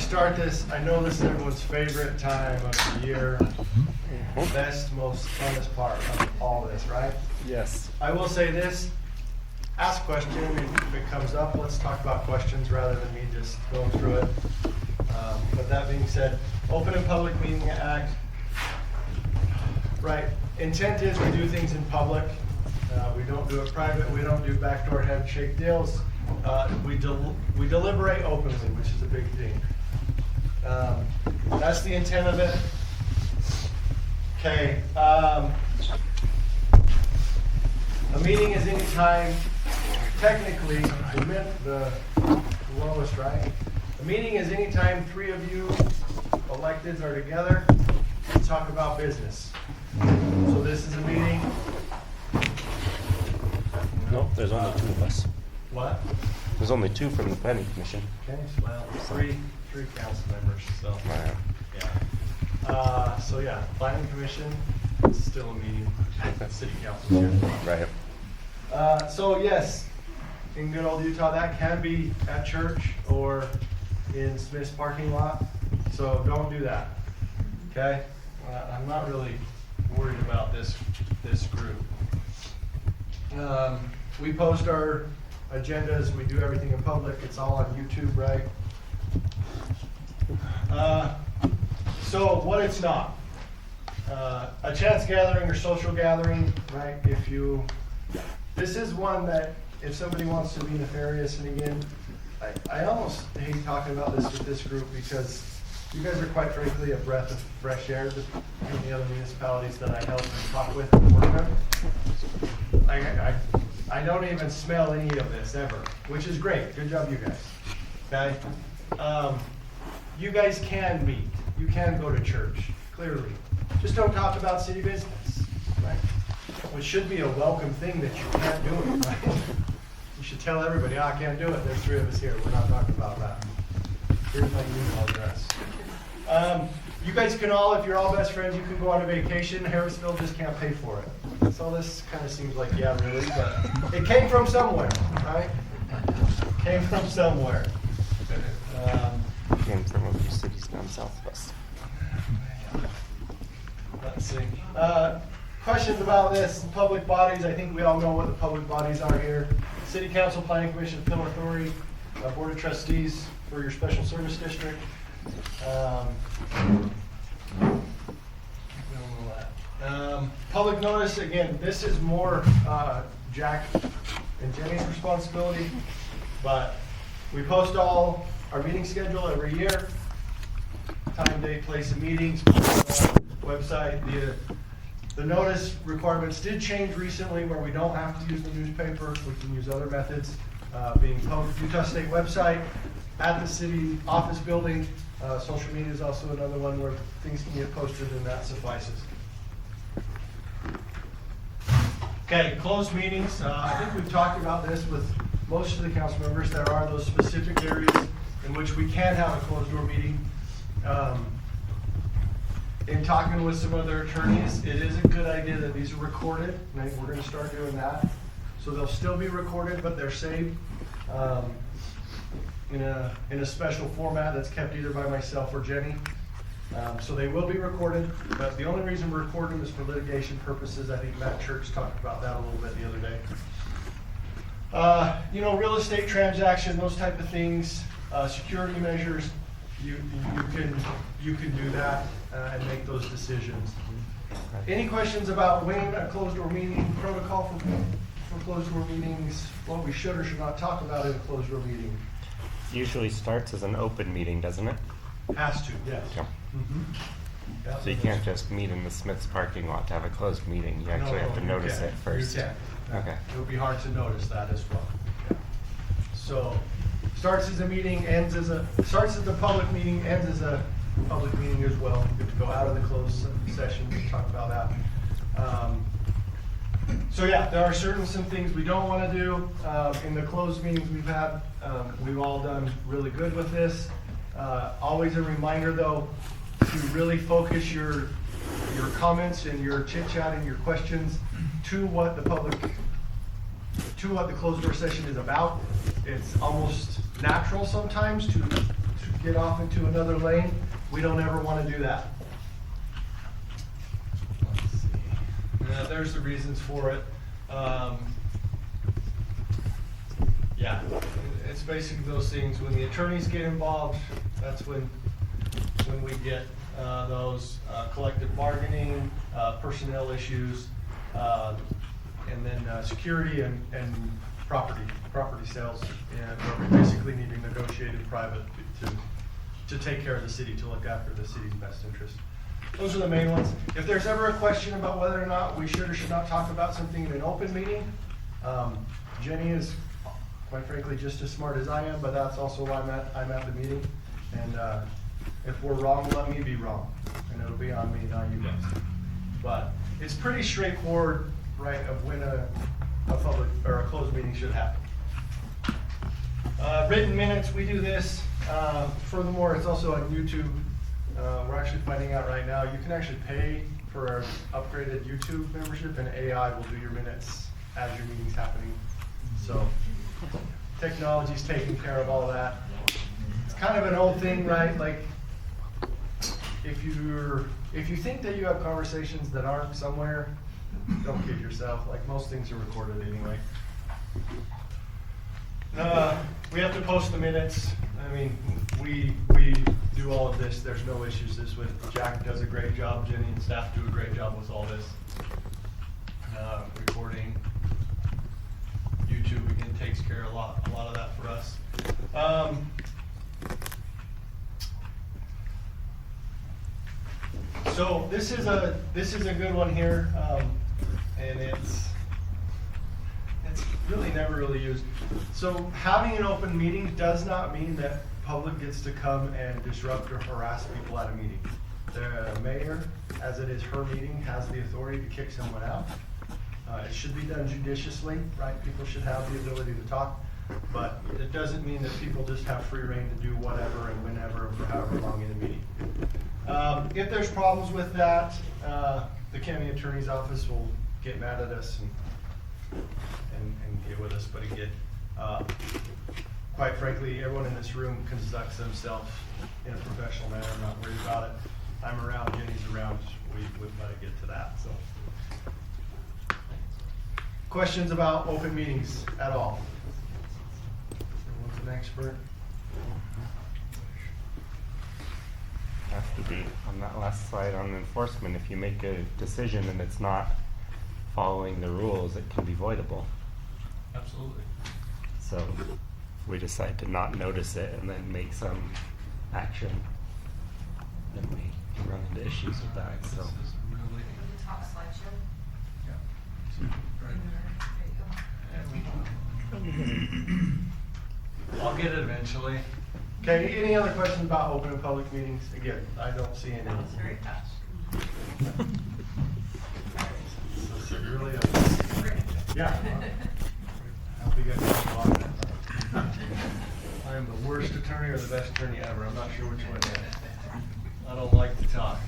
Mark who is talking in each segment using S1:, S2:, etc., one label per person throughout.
S1: start this, I know this is everyone's favorite time of the year. Best, most funnest part of all this, right?
S2: Yes.
S1: I will say this, ask a question, and if it comes up, let's talk about questions rather than me just going through it. But that being said, Open and Public Meeting Act, right, intent is we do things in public. We don't do it private, we don't do backdoor handshake deals. We deliberate openly, which is a big thing. That's the intent of it. Okay. A meeting is any time, technically, the lowest, right? A meeting is any time 3 of you electeds are together to talk about business. So this is a meeting.
S2: Nope, there's only 2 of us.
S1: What?
S2: There's only 2 from the planning commission.
S1: Okay, well, three council members, so.
S2: Right.
S1: Yeah. So yeah, planning commission is still a meeting. City council.
S2: Right.
S1: So yes, in good old Utah, that can be at church or in Smith's parking lot. So don't do that. Okay? I'm not really worried about this group. We post our agendas. We do everything in public. It's all on YouTube, right? So what it's not. A chance gathering or social gathering, right? This is one that if somebody wants to be nefarious, and again, I almost hate talking about this with this group because you guys are quite frankly a breath of fresh air in the other municipalities that I help and talk with and work with. I don't even smell any of this ever, which is great. Good job, you guys. Okay? You guys can meet. You can go to church, clearly. Just don't talk about city business, right? Which should be a welcome thing that you can't do it, right? You should tell everybody, I can't do it. There's 3 of us here. We're not talking about that. Here's my email address. You guys can all, if you're all best friends, you can go on a vacation. Harrisville just can't pay for it. So this kind of seems like, yeah, really, but it came from somewhere, right? Came from somewhere.
S2: Came from a few cities down southwest.
S1: Let's see. Questions about this, public bodies. I think we all know what the public bodies are here. City Council, Planning Commission, Pillar Authority, Board of Trustees for your special service district. Public notice, again, this is more Jack and Jenny's responsibility, but we post all our meeting schedule every year. Time, date, place of meetings, website. The notice requirements did change recently where we don't have to use the newspaper. We can use other methods, being posted Utah State website, at the city office building. Social media is also another one where things can get posted, and that suffices. Okay, closed meetings. I think we've talked about this with most of the council members. There are those specific areas in which we can have a closed door meeting. In talking with some other attorneys, it is a good idea that these are recorded. And I think we're going to start doing that. So they'll still be recorded, but they're saved in a special format that's kept either by myself or Jenny. So they will be recorded, but the only reason we're recording them is for litigation purposes. I think Matt Church talked about that a little bit the other day. Real estate transaction, those type of things, security measures, you can do that and make those decisions. Any questions about when a closed door meeting, protocol for closed door meetings, what we should or should not talk about in a closed door meeting?
S2: Usually starts as an open meeting, doesn't it?
S1: Has to, yes.
S2: Yeah.
S1: Mm-hmm. Yeah,
S2: So you can't just meet in the Smith's parking lot to have a closed meeting. You actually have to notice it first.
S1: You can.
S2: Okay.
S1: It would be hard to notice that as well. Yeah. So starts as a meeting, starts as a public meeting, ends as a public meeting as well. Good to go out of the closed session. We can talk about that. So yeah, there are some things we don't want to do. In the closed meetings we've had, we've all done really good with this. Always a reminder though, to really focus your comments and your chit chat and your questions to what the closed door session is about. It's almost natural sometimes to get off into another lane. We don't ever want to do that. Let's see. There's the reasons for it. Yeah, it's basically those things. When the attorneys get involved, that's when we get those collective bargaining, personnel issues, and then security and property sales, and where we basically need to negotiate in private to take care of the city, to look after the city's best interest. Those are the main ones. If there's ever a question about whether or not we should or should not talk about something in an open meeting, Jenny is, quite frankly, just as smart as I am, but that's also why I'm at the meeting. And if we're wrong, let me be wrong, and it'll be on me, not you guys. But it's pretty straightforward, right, of when a public or a closed meeting should happen. Written minutes, we do this. Furthermore, it's also on YouTube. We're actually finding out right now, you can actually pay for our upgraded YouTube membership, and AI will do your minutes as your meeting's happening. So technology's taking care of all that. It's kind of an old thing, right? Like, if you think that you have conversations that aren't somewhere, don't kid yourself. Like, most things are recorded anyway. We have to post the minutes. I mean, we do all of this. There's no issues this with. Jack does a great job. Jenny and staff do a great job with all this. Recording. YouTube, again, takes care of a lot of that for us. So this is a good one here, and it's really never really used. So having an open meeting does not mean that public gets to come and disrupt or harass people at a meeting. The mayor, as it is her meeting, has the authority to kick someone out. It should be done judiciously, right? People should have the ability to talk, but it doesn't mean that people just have free reign to do whatever and whenever and for however long in a meeting. If there's problems with that, the county attorney's office will get mad at us and get with us. But again, quite frankly, everyone in this room conducts themselves in a professional manner. I'm not worried about it. I'm around, Jenny's around, we let it get to that. So, questions about open meetings at all? Everyone's an expert.
S2: Has to be on that last slide on enforcement. If you make a decision and it's not following the rules, it can be voidable.
S1: Absolutely.
S2: So if we decide to not notice it and then make some action, then we run into issues with that. So.
S3: The top slideshow.
S1: I'll get it eventually. Okay, any other questions about open and public meetings? Again, I don't see any.
S3: That was very fast.
S1: So really, yeah. I hope you guys don't log that. I am the worst attorney or the best attorney ever. I'm not sure which one it is. I don't like to talk.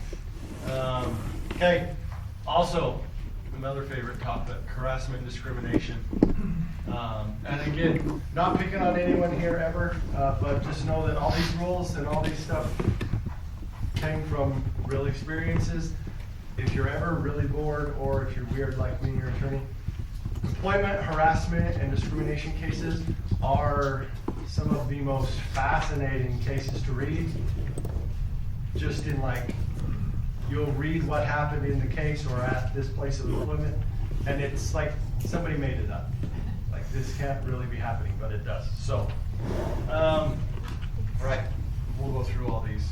S1: Okay, also, another favorite topic, harassment and discrimination. And again, not picking on anyone here ever, but just know that all these rules and all these stuff came from real experiences. If you're ever really bored, or if you're weird like me, your attorney, employment harassment and discrimination cases are some of the most fascinating cases to read. Just in like, you'll read what happened in the case or at this place of employment, and it's like somebody made it up. Like, this can't really be happening, but it does. So, all right, we'll go through all these.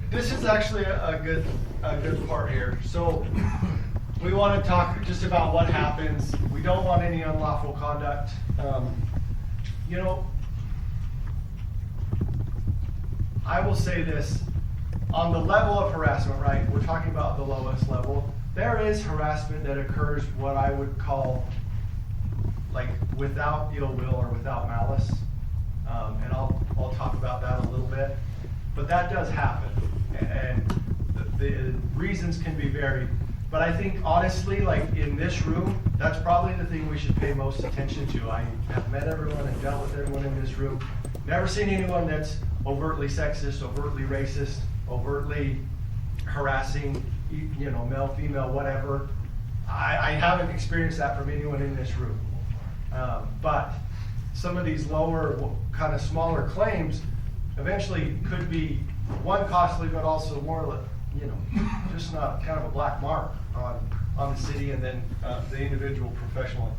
S1: This is actually a good part here. So, we want to talk just about what happens. We don't want any unlawful conduct. You know, I will say this, on the level of harassment, right? We're talking about the lowest level. There is harassment that occurs what I would call like without ill will or without malice. And I'll talk about that a little bit. But that does happen. And the reasons can be varied. But I think honestly, like in this room, that's probably the thing we should pay most attention to. I have met everyone and dealt with everyone in this room. Never seen anyone that's overtly sexist, overtly racist, overtly harassing, you know, male, female, whatever. I haven't experienced that from anyone in this room. But some of these lower, kind of smaller claims eventually could be, one, costly, but also more, you know, just not kind of a black mark on the city and then the individual professionally.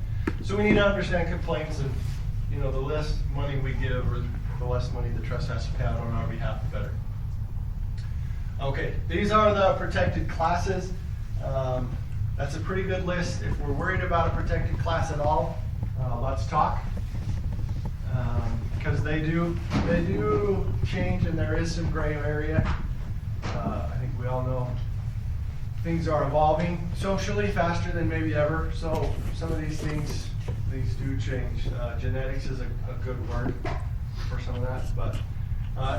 S1: So we need to understand complaints, and, you know, the less money we give or the less money the trust has to pay out on our behalf, the better. Okay, these are the protected classes. That's a pretty good list. If we're worried about a protected class at all, let's talk. Because they do change, and there is some gray area. I think we all know things are evolving socially faster than maybe ever. So some of these things, do change. Genetics is a good word for some of that. But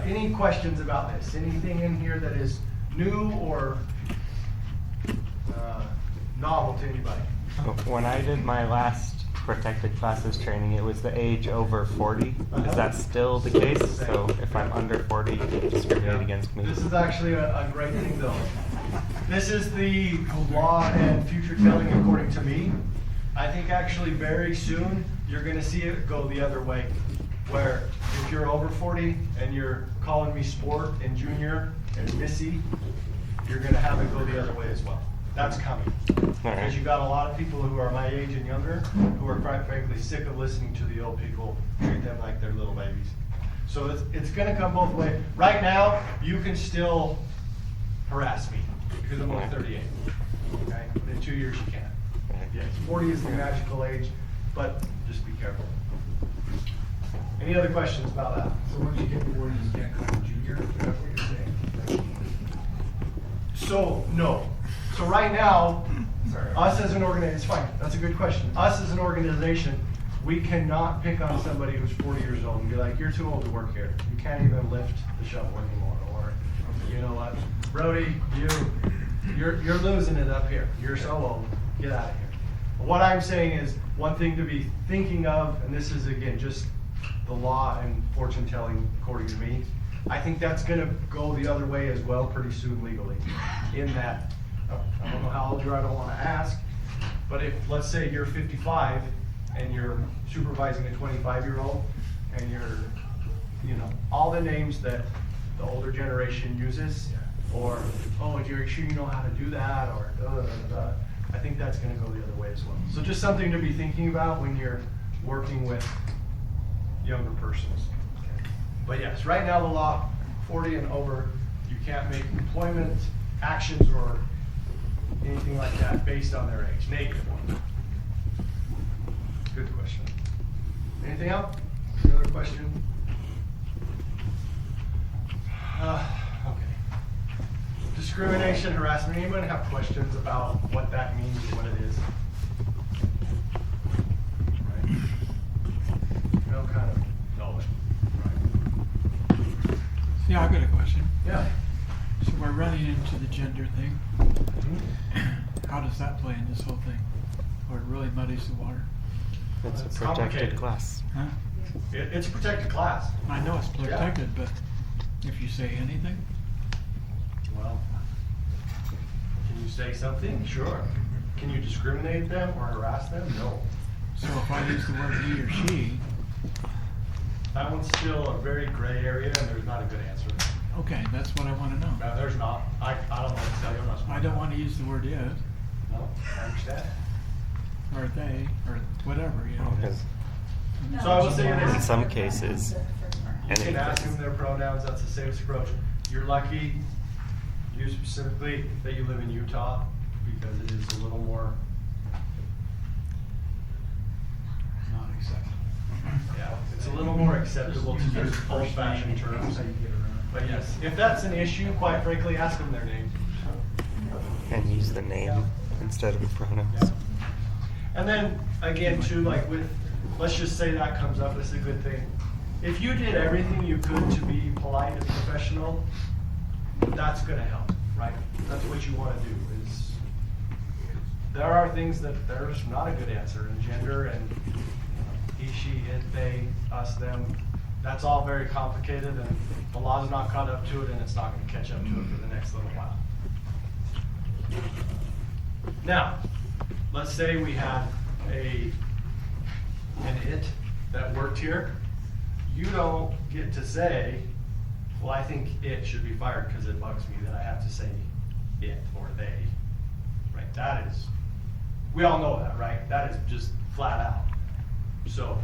S1: any questions about this? Anything in here that is new or novel to anybody?
S2: When I did my last protected classes training, it was the age over 40. Is that still the case? So if I'm under 40, you can discriminate against me?
S1: This is actually a great thing though. This is the law and future telling according to me. I think actually very soon you're going to see it go the other way, where if you're over 40 and you're calling me sport and junior and missy, you're going to have it go the other way as well. That's coming. Because you got a lot of people who are my age and younger who are quite frankly sick of listening to the old people treat them like they're little babies. So it's going to come both ways. Right now, you can still harass me because I'm only 38. Okay? But in 2 years, you can't. Yes, 40 is the magical age, but just be careful. Any other questions about that?
S4: So once you get to 40, you can't call junior, is that what you're saying?
S1: So, no. So right now, us as an organization, it's fine, that's a good question. Us as an organization, we cannot pick on somebody who's 40 years old and be like, you're too old to work here. You can't even lift the shovel anymore. Or, you know what, Brody, you're losing it up here. You're so old, get out of here. What I'm saying is, one thing to be thinking of, and this is again just the law and fortune telling according to me, I think that's gonna go the other way as well pretty soon legally. In that, I don't know how old you are, I don't wanna ask, but if, let's say you're 55 and you're supervising a 25-year-old and you're, you know, all the names that the older generation uses, or, oh, you're sure you know how to do that, or I think that's gonna go the other way as well. So just something to be thinking about when you're working with younger persons. But yes, right now the law, 40 and over, you can't make employment actions or anything like that based on their age. Negative one. Good question. Anything else? Any other question? Okay. Discrimination, harassment. Anyone have questions about what that means and what it is? Right. You know, kind of know it. Right.
S4: Yeah, I've got a question.
S1: Yeah.
S4: So we're running into the gender thing.
S1: Mhm.
S4: How does that play in this whole thing? Or it really muddies the water?
S2: It's a
S1: It's
S2: protected
S1: complicated.
S2: class.
S4: Huh?
S1: It's a protected class.
S4: I know it's protected, but if you say anything,
S1: Well, can you say something? Sure. Can you discriminate them or harass them? No.
S4: so if I use the word he or she,
S1: That one's still a very gray area, and there's not a good answer.
S4: okay, that's what I want to know.
S1: No, there's not. I don't know what to tell you. I'm not smart.
S4: I don't want to use the word it,
S1: No, I understand.
S4: or they, or whatever, you know.
S2: Because
S1: So I will say
S2: in
S1: this.
S2: some cases,
S1: You can ask them
S2: and
S1: their pronouns. That's the safest approach. You're lucky, you specifically, that you live in Utah, because it is a little more
S4: Not acceptable.
S1: Yeah, it's a little more acceptable to use old-fashioned terms. But yes, if that's an issue, quite frankly, ask them their name.
S2: and use the name instead of the pronouns.
S1: Yeah. And then, again, too, like with, let's just say that comes up, it's a good thing. If you did everything you could to be polite and professional, that's gonna help, right? That's what you wanna do, is there are things that there's not a good answer in gender and he, she, it, they, us, them. That's all very complicated and the law's not caught up to it and it's not gonna catch up to it for the next little while. Now, let's say we had an it that worked here. You don't get to say, well, I think it should be fired because it bugs me that I have to say it or they, right? That is, we all know that, right? That is just flat out. So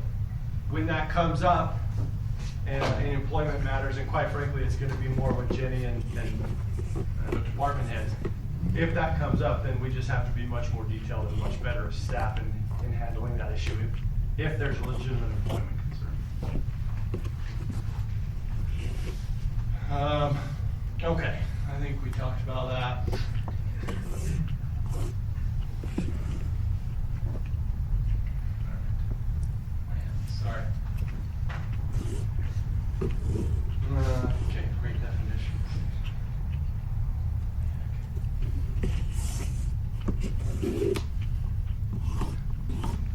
S1: when that comes up and in employment matters, and quite frankly, it's gonna be more with Jenny and the department heads. If that comes up, then we just have to be much more detailed and much better staff in handling that issue if there's a legitimate employment concern. Okay, I think we talked about that. Sorry. Okay, great definitions.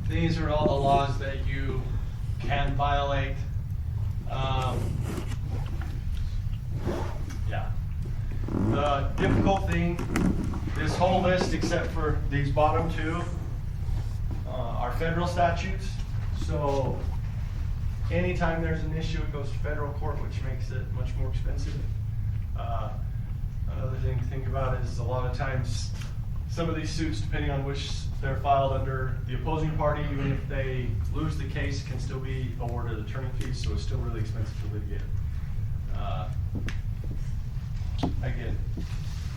S1: These are all the laws that you can violate. Yeah. The difficult thing, this whole list except for these bottom two are federal statutes. So anytime there's an issue, it goes to federal court, which makes it much more expensive. Another thing to think about is a lot of times some of these suits, depending on which they're filed under, the opposing party, even if they lose the case, can still be awarded attorney fees, so it's still really expensive to litigate. Again,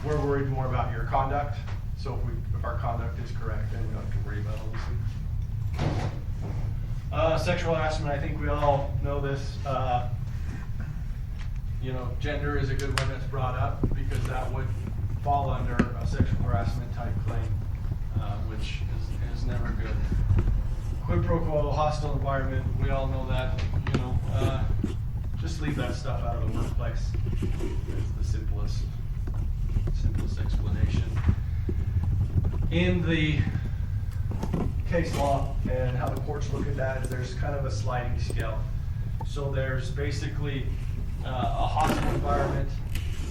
S1: we're worried more about your conduct, so if our conduct is correct, then we don't have to worry about all these things. Sexual harassment, I think we all know this. You know, gender is a good one that's brought up because that would fall under a sexual harassment type claim, which is never good. Quid pro quo, hostile environment, we all know that, you know, just leave that stuff out of the workplace. It's the simplest explanation. In the case law and how the courts look at that is there's kind of a sliding scale. So there's basically a hostile environment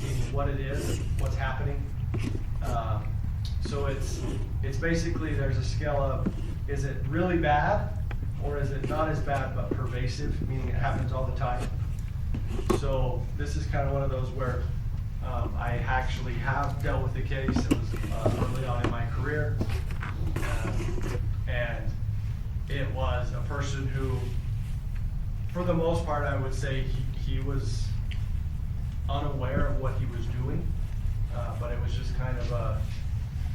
S1: in what it is, what's happening. So it's basically there's a scale of, is it really bad or is it not as bad but pervasive, meaning it happens all the time. So this is kind of one of those where I actually have dealt with the case. It was early on in my career. And it was a person who, for the most part, I would say he was unaware of what he was doing, but it was just kind of a,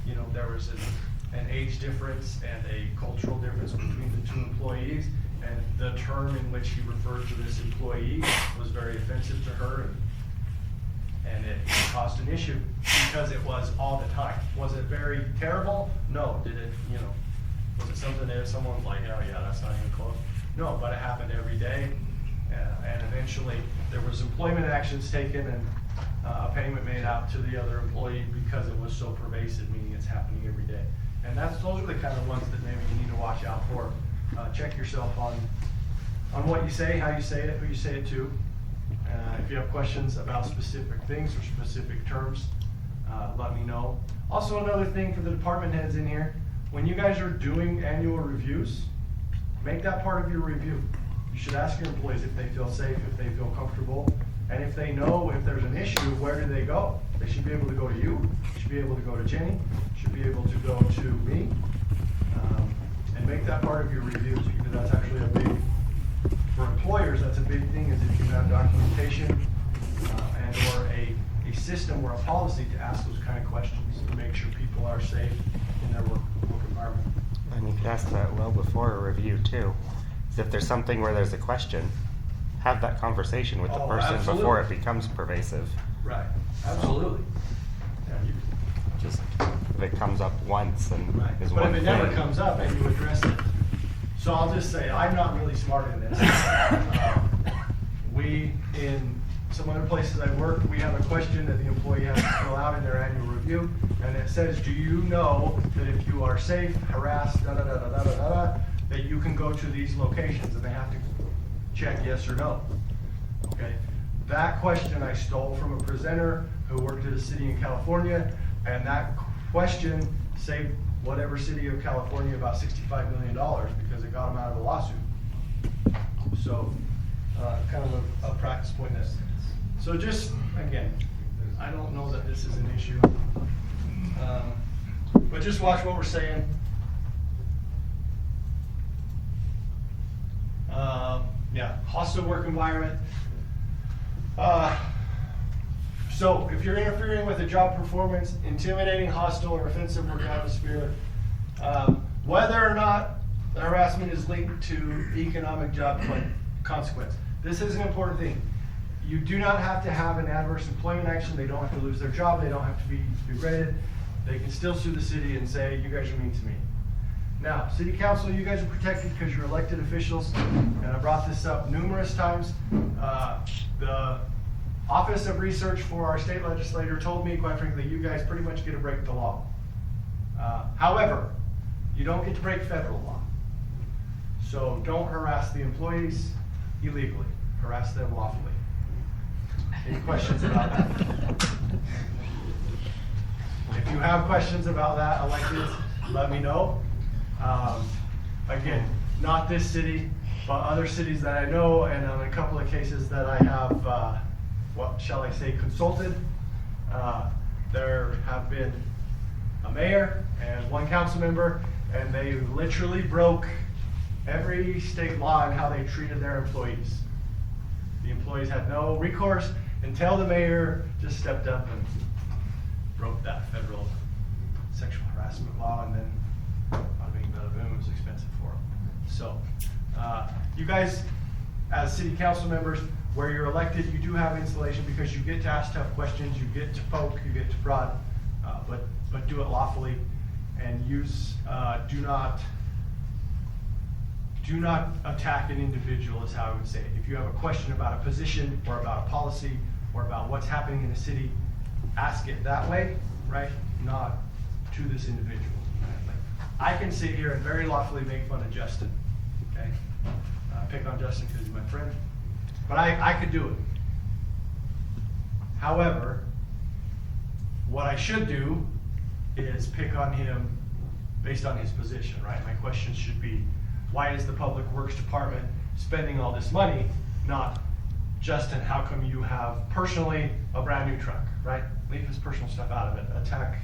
S1: you know, there was an age difference and a cultural difference between the two employees, and the term in which he referred to this employee was very offensive to her, and it caused an issue because it was all the time. Was it very terrible? No. Did it, you know, was it something that someone's like, oh yeah, that's not even close? No, but it happened every day, and eventually there was employment actions taken and a payment made out to the other employee because it was so pervasive, meaning it's happening every day. And those are the kind of ones that maybe you need to watch out for. Check yourself on what you say, how you say it, who you say it to. If you have questions about specific things or specific terms, let me know. Also, another thing for the department heads in here, when you guys are doing annual reviews, make that part of your review. You should ask your employees if they feel safe, if they feel comfortable, and if they know if there's an issue, where do they go? They should be able to go to you, should be able to go to Jenny, should be able to go to me, and make that part of your reviews, because that's actually a big, for employers, that's a big thing, is if you have documentation and or a system or a policy to ask those kind of questions to make sure people are safe in their work environment.
S2: And you could ask that well before a review too. Is if there's something where there's a question, have that conversation with the person
S1: absolutely.
S2: before it becomes pervasive.
S1: Right, absolutely. Yeah,
S2: Just if it comes up once and
S1: right.
S2: is
S1: But
S2: one
S1: if it
S2: thing.
S1: never comes up and you address it. So I'll just say, I'm not really smart in this. We, in some other places I work, we have a question that the employee has to fill out in their annual review, and it says, do you know that if you are safe, harassed, da-da-da-da-da-da-da, that you can go to these locations, and they have to check yes or no, okay? That question I stole from a presenter who worked at a city in California, and that question saved whatever city of California about $65 million because it got them out of a lawsuit. So, kind of a practice point there. So just, again, I don't know that this is an issue, but just watch what we're saying. Yeah, hostile work environment. So if you're interfering with a job performance, intimidating, hostile, or offensive work atmosphere, whether or not the harassment is linked to economic job consequence. This is an important thing. You do not have to have an adverse employment action. They don't have to lose their job. They don't have to be degraded. They can still sue the city and say, you guys are mean to me. Now, city council, you guys are protected because you're elected officials, and I brought this up numerous times. The Office of Research for our state legislator told me, quite frankly, you guys pretty much get to break the law. However, you don't get to break federal law. So don't harass the employees illegally, harass them lawfully. Any questions about that? If you have questions about that, electeds, let me know. Again, not this city, but other cities that I know, and on a couple of cases that I have, what shall I say, consulted. There have been a mayor and one council member, and they literally broke every state law in how they treated their employees. The employees had no recourse until the mayor just stepped up and broke that federal sexual harassment law, and then bada bing, bada boom, it was expensive for them. So, you guys, as city council members, where you're elected, you do have insulation because you get to ask tough questions, you get to poke, you get to prod, but do it lawfully, and use, do not attack an individual, is how I would say it. If you have a question about a position or about a policy or about what's happening in a city, ask it that way, right? Not to this individual. Right? Like, I can sit here and very lawfully make fun of Justin, okay? Pick on Justin because he's my friend, but I could do it. However, what I should do is pick on him based on his position, right? My question should be, why is the Public Works Department spending all this money? Not, Justin, how come you have personally a brand new truck, right? Leave his personal stuff out of it. Attack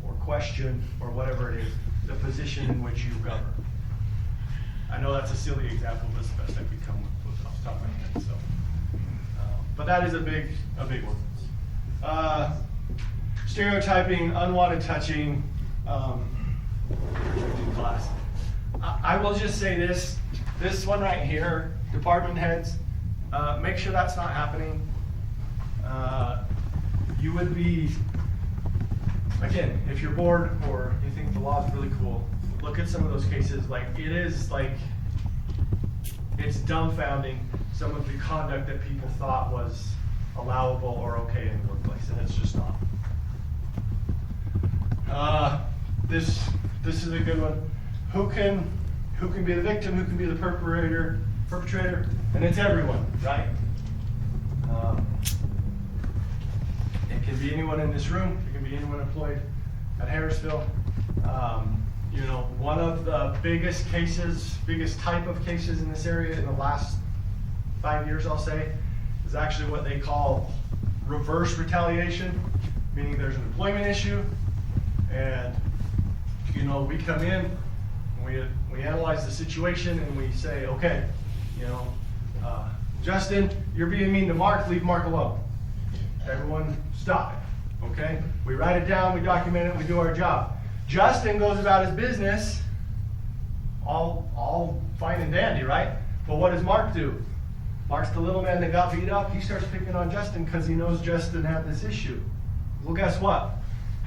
S1: or question or whatever it is, the position in which you govern. I know that's a silly example, but it's the best I could come with off the top of my head. So, but that is a big one. Stereotyping, unwanted touching, class. I will just say this one right here, department heads, make sure that's not happening. You would be, again, if you're bored or you think the law is really cool, look at some of those cases. Like, it is like, it's dumbfounding some of the conduct that people thought was allowable or okay in the workplace, and it's just not. This is a good one. Who can be the victim? Who can be the perpetrator? And it's everyone, right? It can be anyone in this room. It can be anyone employed at Harrisville. You know, one of the biggest type of cases in this area in the last 5 years, I'll say, is actually what they call reverse retaliation, meaning there's an employment issue, and you know, we come in, and we analyze the situation, and we say, okay, you know, Justin, you're being mean to Mark, leave Mark alone. Everyone stop it, okay? We write it down, we document it, we do our job. Justin goes about his business, all fine and dandy, right? But what does Mark do? Mark's the little man that got beat up. He starts picking on Justin because he knows Justin had this issue. Well, guess what?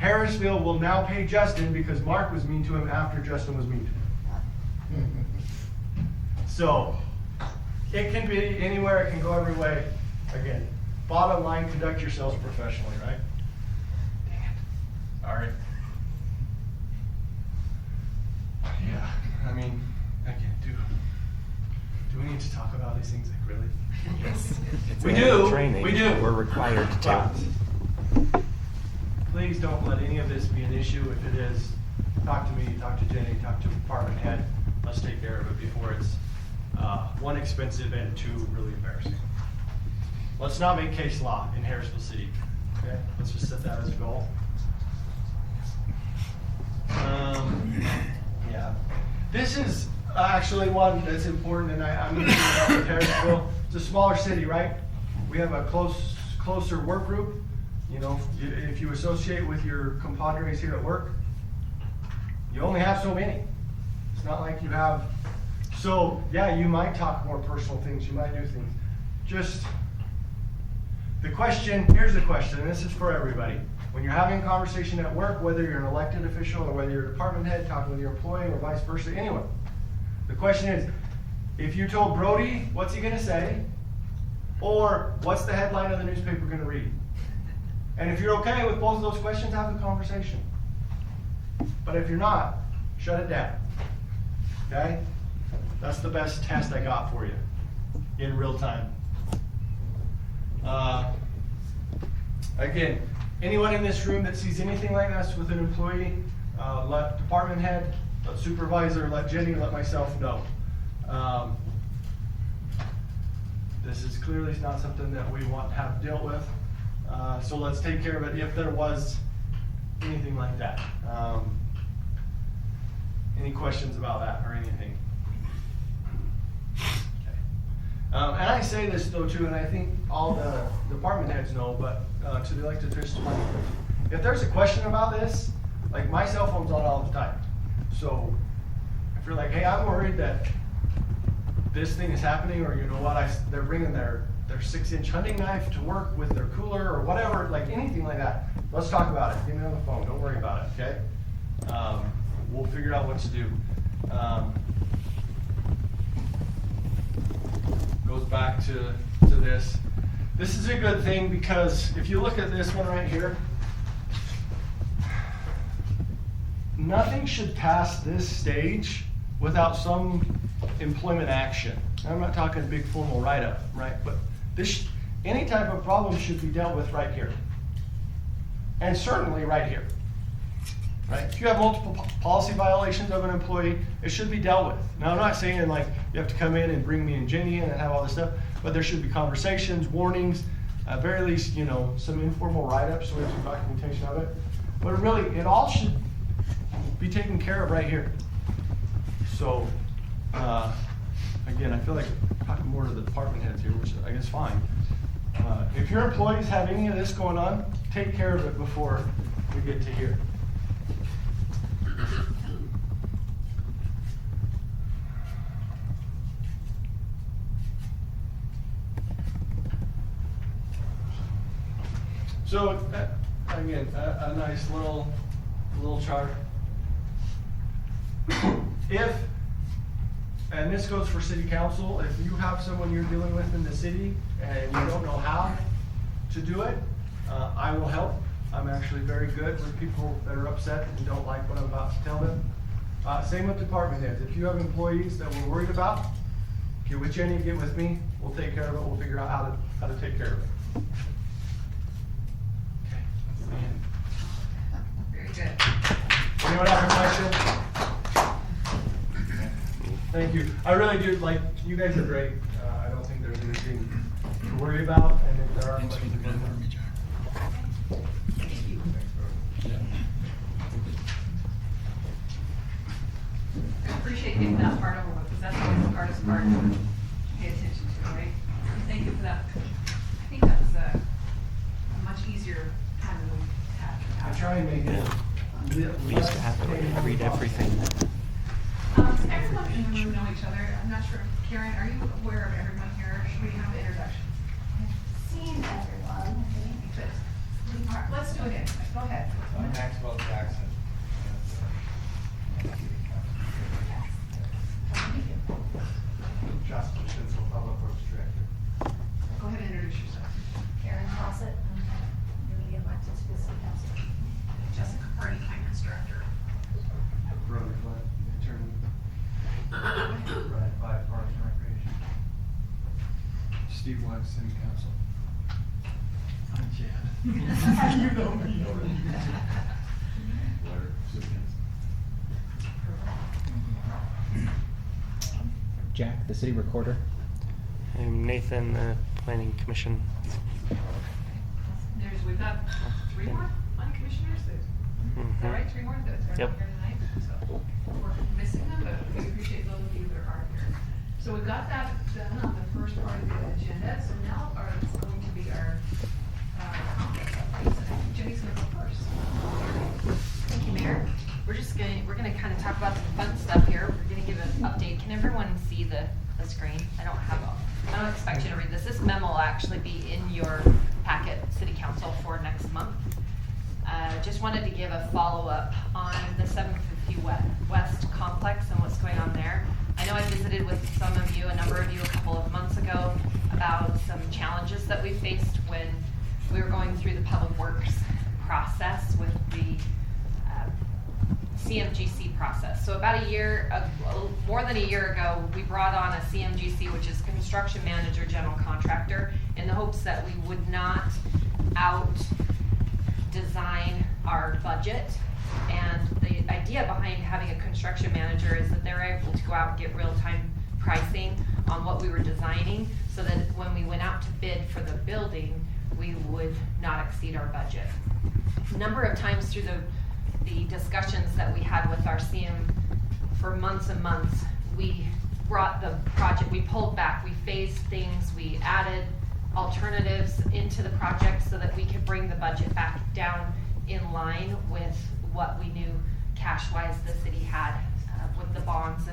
S1: Harrisville will now pay Justin because Mark was mean to him after Justin was mean to him. So, it can be anywhere, it can go every way. Again, bottom line, conduct yourselves professionally, right? Dang it. All right. Yeah, I mean, again, do we need to talk about these things, like, really?
S2: Yes. It's
S1: We
S2: in
S1: do,
S2: the training.
S1: we do.
S2: We're required to.
S1: Please don't let any of this be an issue. If it is, talk to me, talk to Jenny, talk to department head. Let's take care of it before it's, one, expensive, and two, really embarrassing. Let's not make case law in Harrisville City, okay? Let's just set that as a goal. Yeah. This is actually one that's important, and I'm going to talk about Harrisville. It's a smaller city, right? We have a closer work group. You know, if you associate with your compadres here at work, you only have so many. It's not like you have, so yeah, you might talk more personal things, you might do things. Just, the question, here's the question, and this is for everybody. When you're having a conversation at work, whether you're an elected official or whether you're a department head, talking with your employee or vice versa, anyone. The question is, if you told Brody, what's he gonna say? Or what's the headline of the newspaper gonna read? And if you're okay with both of those questions, have the conversation. But if you're not, shut it down. Okay? That's the best test I got for you in real time. Again, anyone in this room that sees anything like this with an employee, let department head, let supervisor, let Jenny, let myself know. This is clearly not something that we want to have dealt with. So let's take care of it if there was anything like that. Any questions about that or anything? Okay. And I say this though too, and I think all the department heads know, but to the elected officials, if there's a question about this, like my cell phone's on all the time. So if you're like, hey, I'm worried that this thing is happening, or you know what, they're bringing their 6-inch hunting knife to work with their cooler or whatever, like anything like that, let's talk about it. Get me on the phone, don't worry about it, okay? We'll figure out what to do. Goes back to this. This is a good thing because if you look at this one right here, nothing should pass this stage without some employment action. I'm not talking big formal write-up, right? But this, any type of problem should be dealt with right here. And certainly right here, right? If you have multiple policy violations of an employee, it should be dealt with. Now, I'm not saying like you have to come in and bring me and Jenny in and have all this stuff, but there should be conversations, warnings, at very least, you know, some informal write-ups so we have some documentation of it. But really, it all should be taken care of right here. So, again, I feel like I'm talking more to the department heads here, which I guess fine. If your employees have any of this going on, take care of it before we get to here. So, again, a nice little chart. If, and this goes for city council, if you have someone you're dealing with in the city and you don't know how to do it, I will help. I'm actually very good with people that are upset and don't like what I'm about to tell them. Same with department heads. If you have employees that we're worried about, get with Jenny, get with me. We'll take care of it. We'll figure out how to take care of it. Okay, that's the end.
S3: Very good.
S1: Anyone have a question? Thank you. I really do, like, you guys are great. I don't think there's anything to worry about, and if there are questions, again.
S3: I appreciate getting that part over with, because that's always the hardest part to pay attention to, right? Thank you for that. I think that was a much easier time than we had.
S1: I try and make it.
S2: We used to have it where you read everything.
S3: Does everyone in the room know each other? I'm not sure. Karen, are you aware of everyone here? Should we have introductions?
S5: Seen everyone, I think.
S3: Good. All right, let's do it again. Go ahead.
S4: I'm Maxwell Jackson.
S1: Justin Schnitzel, Public Works Director.
S3: Go ahead and introduce yourself.
S5: Karen
S4: Steve West, City Council.
S1: I'm Chad. You know me already.
S4: Blair, City Council.
S6: Jack, the city recorder.
S2: I'm Nathan, the planning commission.
S3: We've got 3 more planning commissioners, is that right, 3 more that are
S2: Yep.
S3: not here tonight? So we're missing them, but we appreciate those of you that are here. So we've got that done on the first part of the agenda, so now it's going to be our conference updates. Jenny's gonna go first.
S7: Thank you, Mayor. We're gonna kind of talk about some fun stuff here. We're gonna give an update. Can everyone see the screen? I don't expect you to read this. This memo will actually be in your packet, City Council, for next month. Just wanted to give a follow-up on the 750 West complex and what's going on there. I know I visited with some of you, a number of you, a couple of months ago about some challenges that we faced when we were going through the public works process with the CMGC process. So about more than a year ago, we brought on a CMGC, which is Construction Manager General Contractor, in the hopes that we would not out-design our budget. And the idea behind having a construction manager is that they're able to go out and get real-time pricing on what we were designing, so that when we went out to bid for the building, we would not exceed our budget. A number of times through the discussions that we had with our CM for months and months, we brought the project, we pulled back, we phased things, we added alternatives into the project so that we could bring the budget back down in line with what we knew cash-wise the city had with the bonds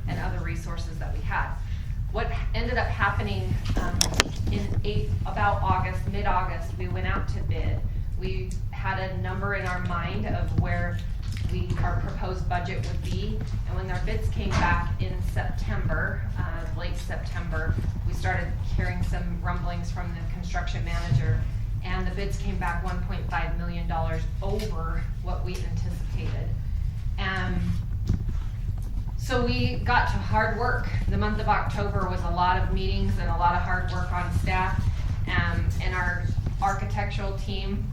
S7: and other resources that we had. What ended up happening about mid-August, we went out to bid. We had a number in our mind of where our proposed budget would be, and when our bids came back in September, late September, we started hearing some rumblings from the construction manager, and the bids came back $1.5 million over what we anticipated. So we got to hard work. The month of October was a lot of meetings and a lot of hard work on staff, and our architectural team.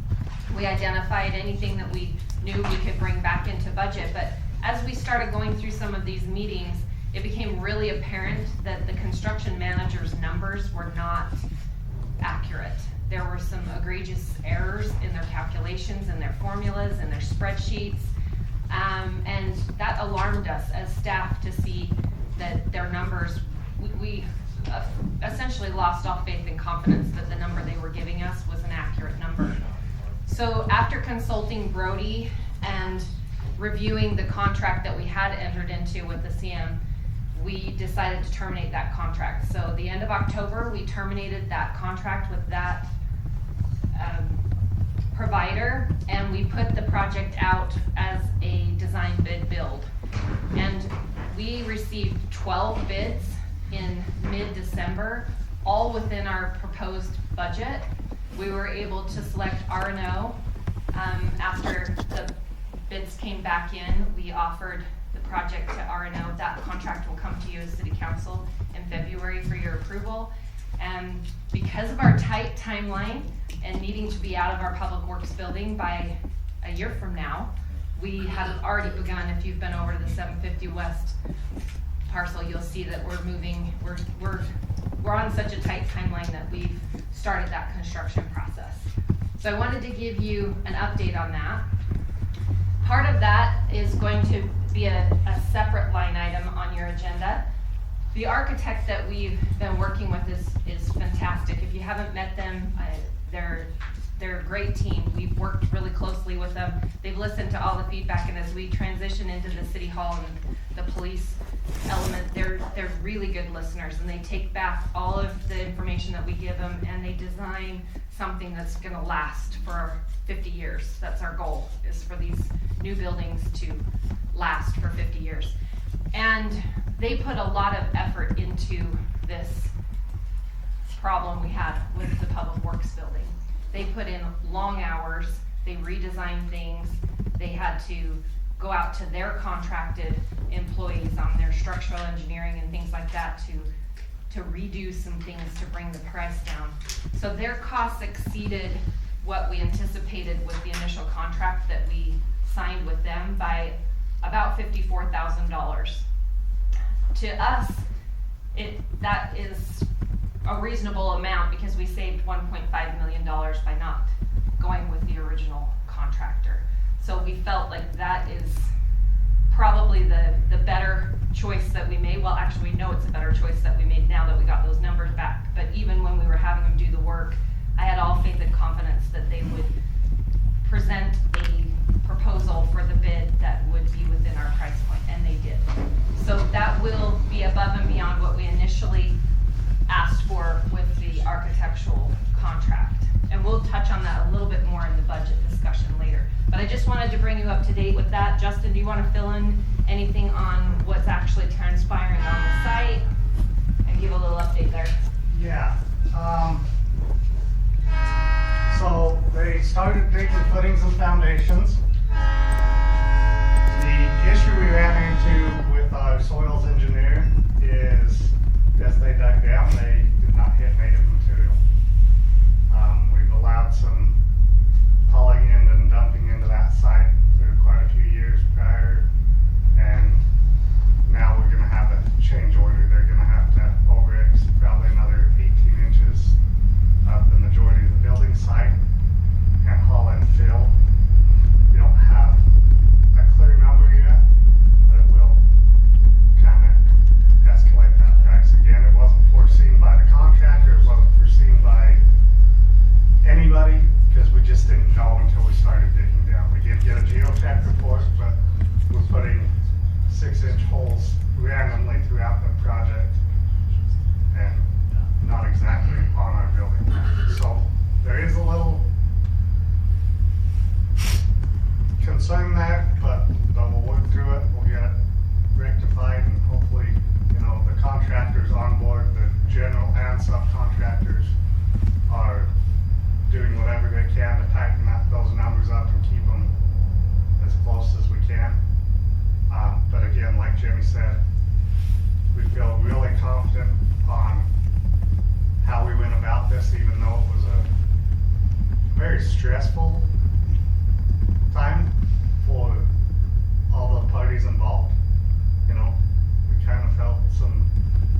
S7: We identified anything that we knew we could bring back into budget, but as we started going through some of these meetings, it became really apparent that the construction manager's numbers were not accurate. There were some egregious errors in their calculations and their formulas and their spreadsheets, and that alarmed us as staff to see that their numbers, we essentially lost all faith and confidence that the number they were giving us was an accurate number. So after consulting Brody and reviewing the contract that we had entered into with the CM, we decided to terminate that contract. So the end of October, we terminated that contract with that provider, and we put the project out as a design bid build. And we received 12 bids in mid-December, all within our proposed budget. We were able to select R&O. After the bids came back in, we offered the project to R&O. That contract will come to you as City Council in February for your approval. And because of our tight timeline and needing to be out of our Public Works building by a year from now, we had already begun. If you've been over to the 750 West parcel, you'll see that we're moving, we're on such a tight timeline that we've started that construction process. So I wanted to give you an update on that. Part of that is going to be a separate line item on your agenda. The architect that we've been working with is fantastic. If you haven't met them, they're a great team. We've worked really closely with them. They've listened to all the feedback, and as we transition into the city hall and the police element, they're really good listeners, and they take back all of the information that we give them, and they design something that's gonna last for 50 years. That's our goal, is for these new buildings to last for 50 years. And they put a lot of effort into this problem we had with the Public Works building. They put in long hours, they redesigned things, they had to go out to their contracted employees on their structural engineering and things like that to to redo some things to bring the price down. So their costs exceeded what we anticipated with the initial contract that we signed with them by about $54,000. To us, that is a reasonable amount because we saved $1.5 million by not going with the original contractor. So we felt like that is probably the better choice that we made. Well, actually, we know it's a better choice that we made now that we got those numbers back. But even when we were having them do the work, I had all faith and confidence that they would present a proposal for the bid that would be within our price point, and they did. So that will be above and beyond what we initially asked for with the architectural contract. And we'll touch on that a little bit more in the budget discussion later. But I just wanted to bring you up to date with that. Justin, do you want to fill in anything on what's actually transpiring on the site and give a little update there?
S1: Yeah. So they started digging footings and foundations. The issue we ran into with our soils engineer is as they dug down, they did not hit native material. We've allowed some hauling in and dumping into that site for quite a few years prior, and now we're going to have a change order. They're going to have to over-X probably another 18 inches of the majority of the building site and haul and fill. We don't have a clear number yet, but it will kind of escalate that price again. It wasn't foreseen by the contractor, it wasn't foreseen by anybody, because we just didn't know until we started digging down. We did get a geotech report, but we're putting 6-inch holes randomly throughout the project and not exactly on our building. So there is a little concern there, but we'll work through it. We'll get it rectified, and hopefully, the contractors on board, the general and subcontractors are doing whatever they can to tighten those numbers up and keep them as close as we can. But again, like Jimmy said, we feel really confident on how we went about this, even though it was a very stressful time for all the parties involved. We kind of felt some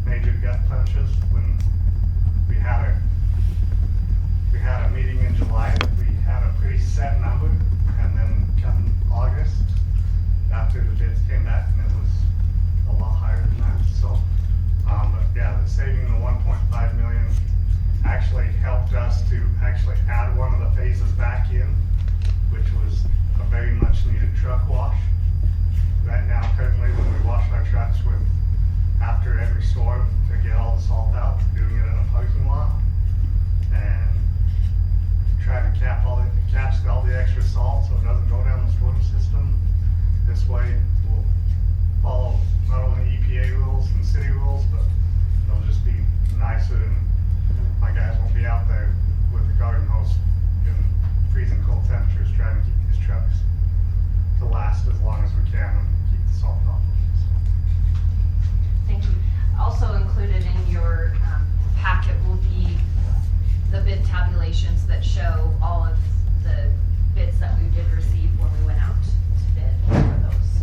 S1: major gut punches when we had a meeting in July that we had a pretty set number, and then come August, after the bids came back, and it was a lot higher than that. So, but yeah, the saving the 1.5 million actually helped us to actually add one of the phases back in, which was a very much needed truck wash. Right now, currently, when we wash our trucks after every storm to get all the salt out, doing it in a parking lot, and try to catch all the extra salt so it doesn't go down the storm system. This way, we'll follow not only EPA rules and city rules, but they'll just be nicer, and my guys won't be out there with a garden hose in freezing cold temperatures trying to keep these trucks to last as long as we can and keep the salt off of them.
S7: Thank you. Also included in your packet will be the bid tabulations that show all of the bids that we did receive when we went out to bid for those.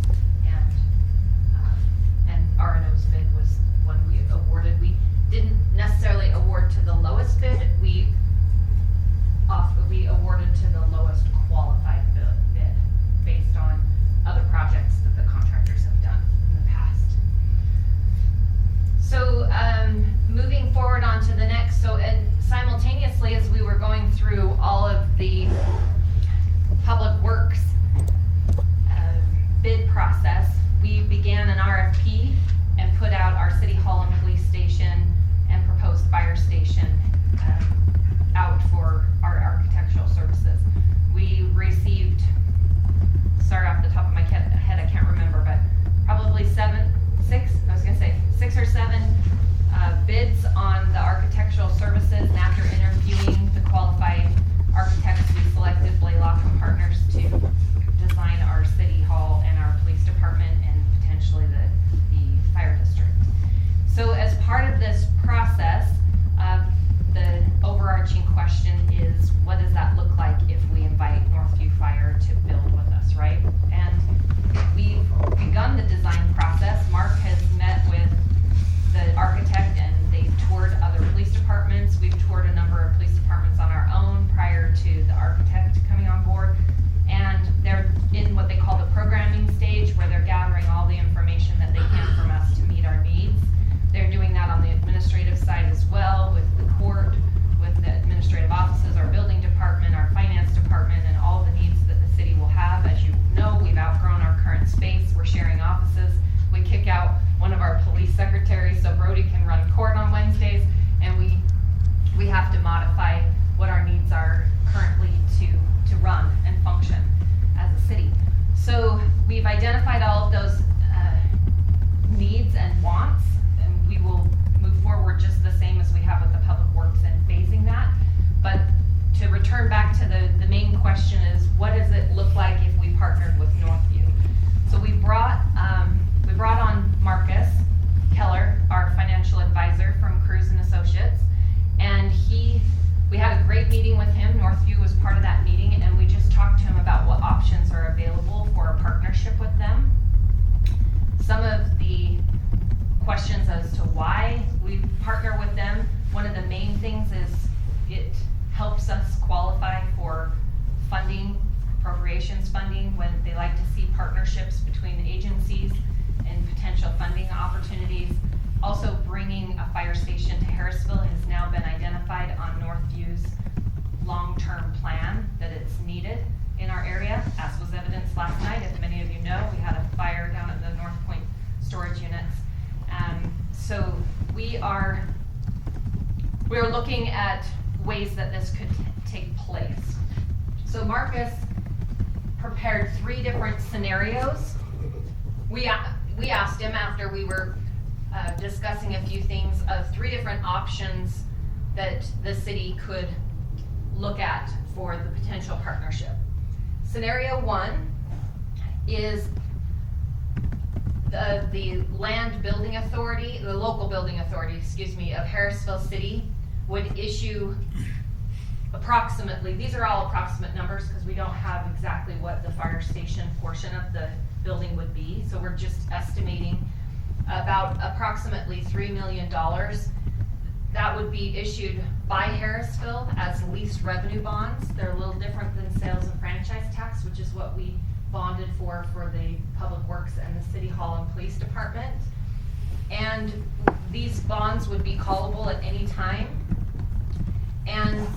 S7: And R&O's bid was one we awarded. We didn't necessarily award to the lowest bid. We awarded to the lowest qualified bid based on other projects that the contractors have done in the past. So moving forward on to the next, and simultaneously as we were going through all of the public works bid process, we began an RFP and put out our city hall and police station and proposed fire station out for our architectural services. We received, sorry off the top of my head, I can't remember, but probably 6 or 7 bids on the architectural services, and after interviewing the qualified architects, we selected Blaylock & Partners to design our city hall and our police department and potentially the fire district. So as part of this process, overarching question is, what does that look like if we invite Northview Fire to build with us, right? And we've begun the design process. Mark has met with the architect and they've toured other police departments. We've toured a number of police departments on our own prior to the architect coming on board. And they're in what they call the programming stage, where they're gathering all the information that they can from us to meet our needs. They're doing that on the administrative side as well, with the court, with the administrative offices, our building department, our finance department, and all the needs that the city will have. As you know, we've outgrown our current space. We're sharing offices. We kick out one of our police secretaries so Brody can run court on Wednesdays, and we have to modify what our needs are currently to run and function as a city. So we've identified all of those needs and wants, and we will move forward just the same as we have with the public works and phasing that. But to return back to the main question is, what does it look like if we partnered with Northview? So we brought on Marcus Keller, our financial advisor from Cruz and Associates, and we had a great meeting with him. Northview was part of that meeting, and we just talked to him about what options are available for a partnership with them. Some of the questions as to why we partner with them, one of the main things is it helps us qualify for funding, appropriations funding, when they like to see partnerships between agencies and potential funding opportunities. Also, bringing a fire station to Harrisville has now been identified on Northview's long-term plan that it's needed in our area, as was evidenced last night. As many of you know, we had a fire down at the North Point storage units. So we are looking at ways that this could take place. So Marcus prepared 3 different scenarios. We asked him, after we were discussing a few things, of 3 different options that the city could look at for the potential partnership. Scenario 1 is the land building authority, the local building authority, of Harrisville City would issue approximately, these are all approximate numbers because we don't have exactly what the fire station portion of the building would be, so we're just estimating about approximately $3 million. That would be issued by Harrisville as lease revenue bonds. They're a little different than sales and franchise tax, which is what we bonded for the Public Works and the City Hall and Police Department. And these bonds would be callable at any time. And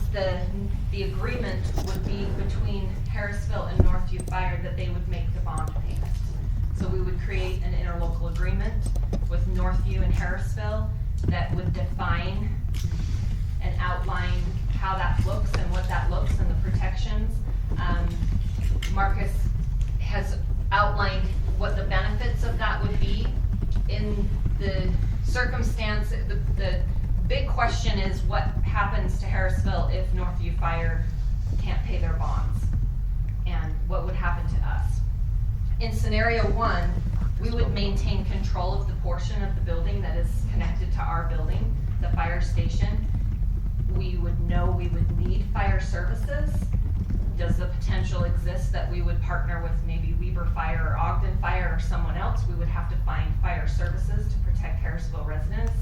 S7: the agreement would be between Harrisville and Northview Fire that they would make the bond payment. So we would create an interlocal agreement with Northview and Harrisville that would define and outline how that looks and what that looks and the protections. Marcus has outlined what the benefits of that would be. In the circumstance, the big question is what happens to Harrisville if Northview Fire can't pay their bonds, and what would happen to us. In scenario 1, we would maintain control of the portion of the building that is connected to our building, the fire station. We would know we would need fire services. Does the potential exist that we would partner with maybe Weber Fire or Ogden Fire or someone else? We would have to find fire services to protect Harrisville residents.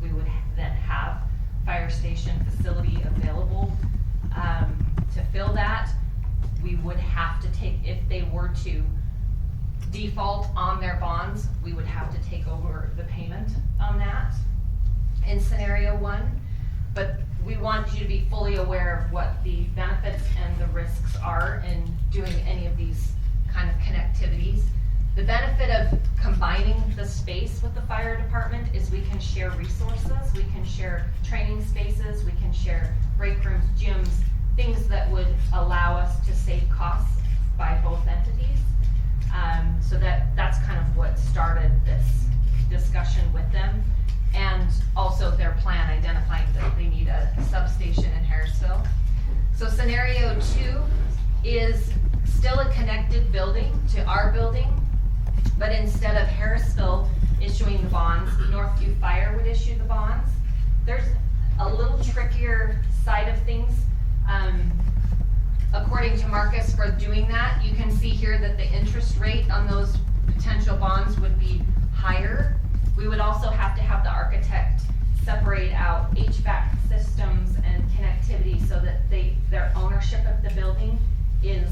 S7: We would then have fire station facility available to fill that. We would have to take, if they were to default on their bonds, we would have to take over the payment on that in scenario 1. But we want you to be fully aware of what the benefits and the risks are in doing any of these kind of connectivities. The benefit of combining the space with the fire department is we can share resources, we can share training spaces, we can share break rooms, gyms, things that would allow us to save costs by both entities. So that's kind of what started this discussion with them. And also their plan identifying that they need a substation in Harrisville. So scenario 2 is still a connected building to our building, but instead of Harrisville issuing the bonds, Northview Fire would issue the bonds. There's a little trickier side of things for doing that. You can see here that the interest rate on those potential bonds would be higher. We would also have to have the architect separate out HVAC systems and connectivity so that their ownership of the building is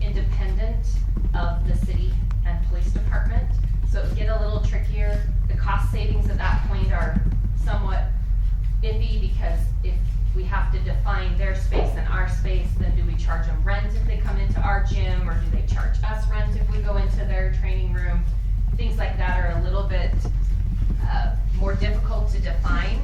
S7: independent of the city and police department. So it would get a little trickier. The cost savings at that point are somewhat iffy, because if we have to define their space and our space, then do we charge them rent if they come into our gym, or do they charge us rent if we go into their training room? Things like that are a little bit more difficult to define.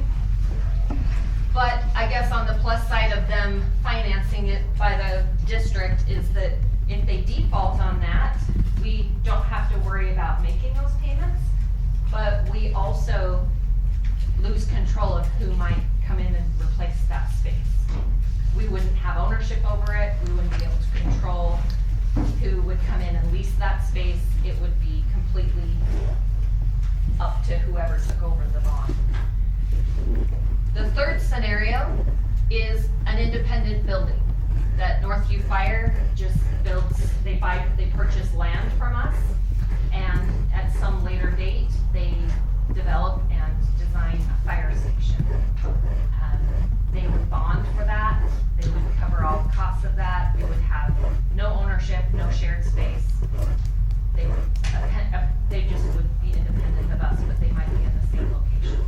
S7: But I guess on the plus side of them financing it by the district is that if they default on that, we don't have to worry about making those payments, but we also lose control of who might come in and replace that space. We wouldn't have ownership over it. We wouldn't be able to control who would come in and lease that space. It would be completely up to whoever took over the bond. The third scenario is an independent building that Northview Fire just builds. They purchase land from us, and at some later date, they develop and design a fire station. They would bond for that. They would cover all the costs of that. We would have no ownership, no shared space. They just would be independent of us, but they might be in the same location.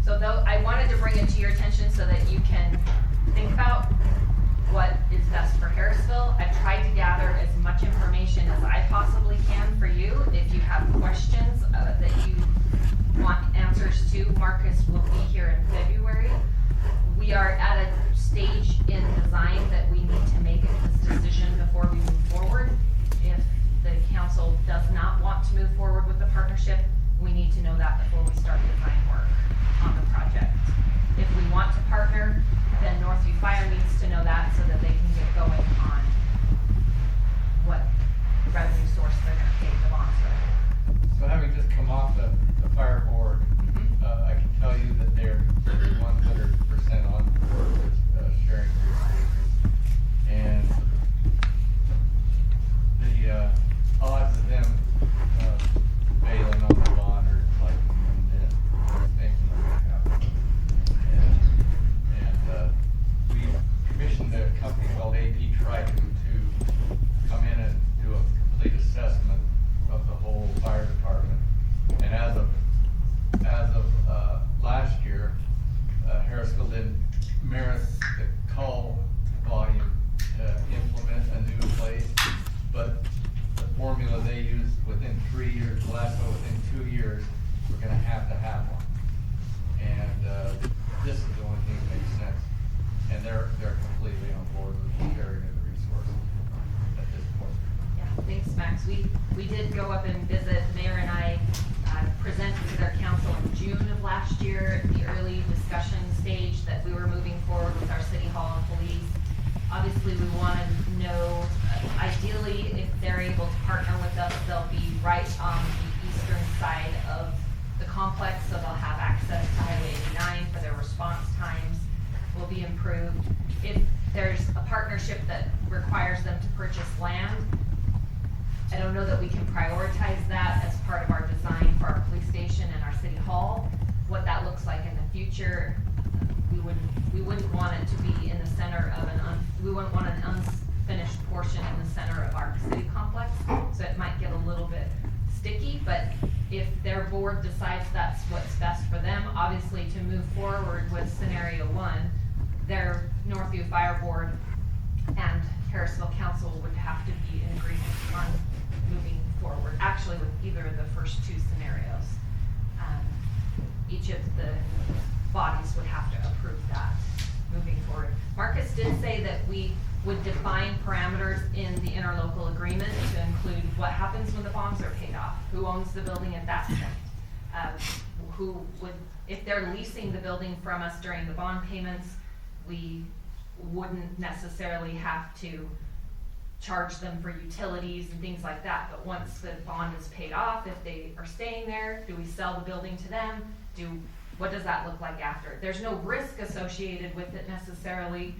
S7: So though I wanted to bring it to your attention so that you can think about what is best for Harrisville. I've tried to gather as much information as I possibly can for you. If you have questions that you want answers to, Marcus will be here in February. We are at a stage in design that we need to make this decision before we move forward. If the council does not want to move forward with the partnership, we need to know that before we start design work on the project. If we want to partner, then Northview Fire needs to know that so that they can get going on what revenue source they're gonna pay the bonds with.
S4: So having just come off the fire board, I can tell you that they're 100% on board with sharing resources. And the odds of them failing on the bond are like anything that happen. And we commissioned a company called AP Triton to come in and do a complete assessment of the whole fire department. And as of last year, Harrisville didn't merit the call volume to implement a new place, but the formula they used within 3 years, Glasgow within 2 years, we're gonna have to have one. And this is the only thing that makes sense. And they're completely on board with the sharing of the resources at this point.
S7: Yeah, thanks, Max. We did go up and visit. The mayor and I presented to their council in June of last year at the early discussion stage that we were moving forward with our city hall and police. Obviously, we want to know, ideally, if they're able to partner with us, they'll be right on the eastern side of the complex, so they'll have access to Highway 89 for their response times will be improved. If there's a partnership that requires them to purchase land, I don't know that we can prioritize that as part of our design for our police station and our city hall. What that looks like in the future, we wouldn't want it to be in the center of we wouldn't want an unfinished portion in the center of our city complex, so it might get a little bit sticky. But if their board decides that's what's best for them, obviously to move forward with scenario one, their Northview Fire Board and Harrisville Council would have to be in agreement on moving forward, actually with either of the first two scenarios. Each of the bodies would have to approve that moving forward. Marcus did say that we would define parameters in the interlocal agreement to include what happens when the bonds are paid off, who owns the building at that point, who would, if they're leasing the building from us during the bond payments, we wouldn't necessarily have to charge them for utilities and things like that. But once the bond is paid off, if they are staying there, do we sell the building to them? What does that look like after? There's no risk associated with it necessarily.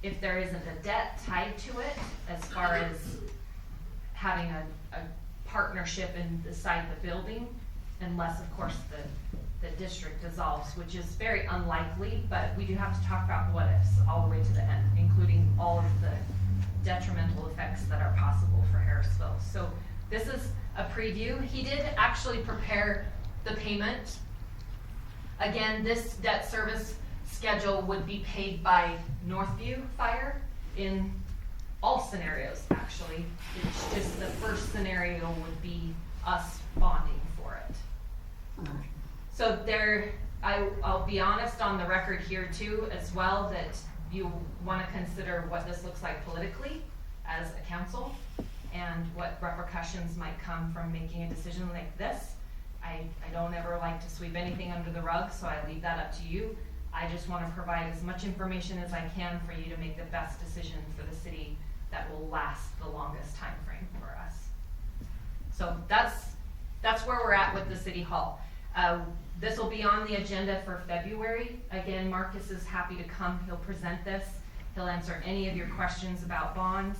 S7: if there isn't a debt tied to it, as far as having a partnership inside the building, unless of course the district dissolves, which is very unlikely, but we do have to talk about what ifs all the way to the end, including all of the detrimental effects that are possible for Harrisville. So this is a preview. He did actually prepare the payment. Again, this debt service schedule would be paid by Northview Fire in all scenarios, actually. It's just the first scenario would be us bonding for it. So there, I'll be honest on the record here too as well, that you want to consider what this looks like politically as a council and what repercussions might come from making a decision like this. I don't ever like to sweep anything under the rug, so I leave that up to you. I just want to provide as much information as I can for you to make the best decision for the city that will last the longest time frame for us. So that's where we're at with the city hall. This will be on the agenda for February. Again, Marcus is happy to come. He'll present this. He'll answer any of your questions about bonds.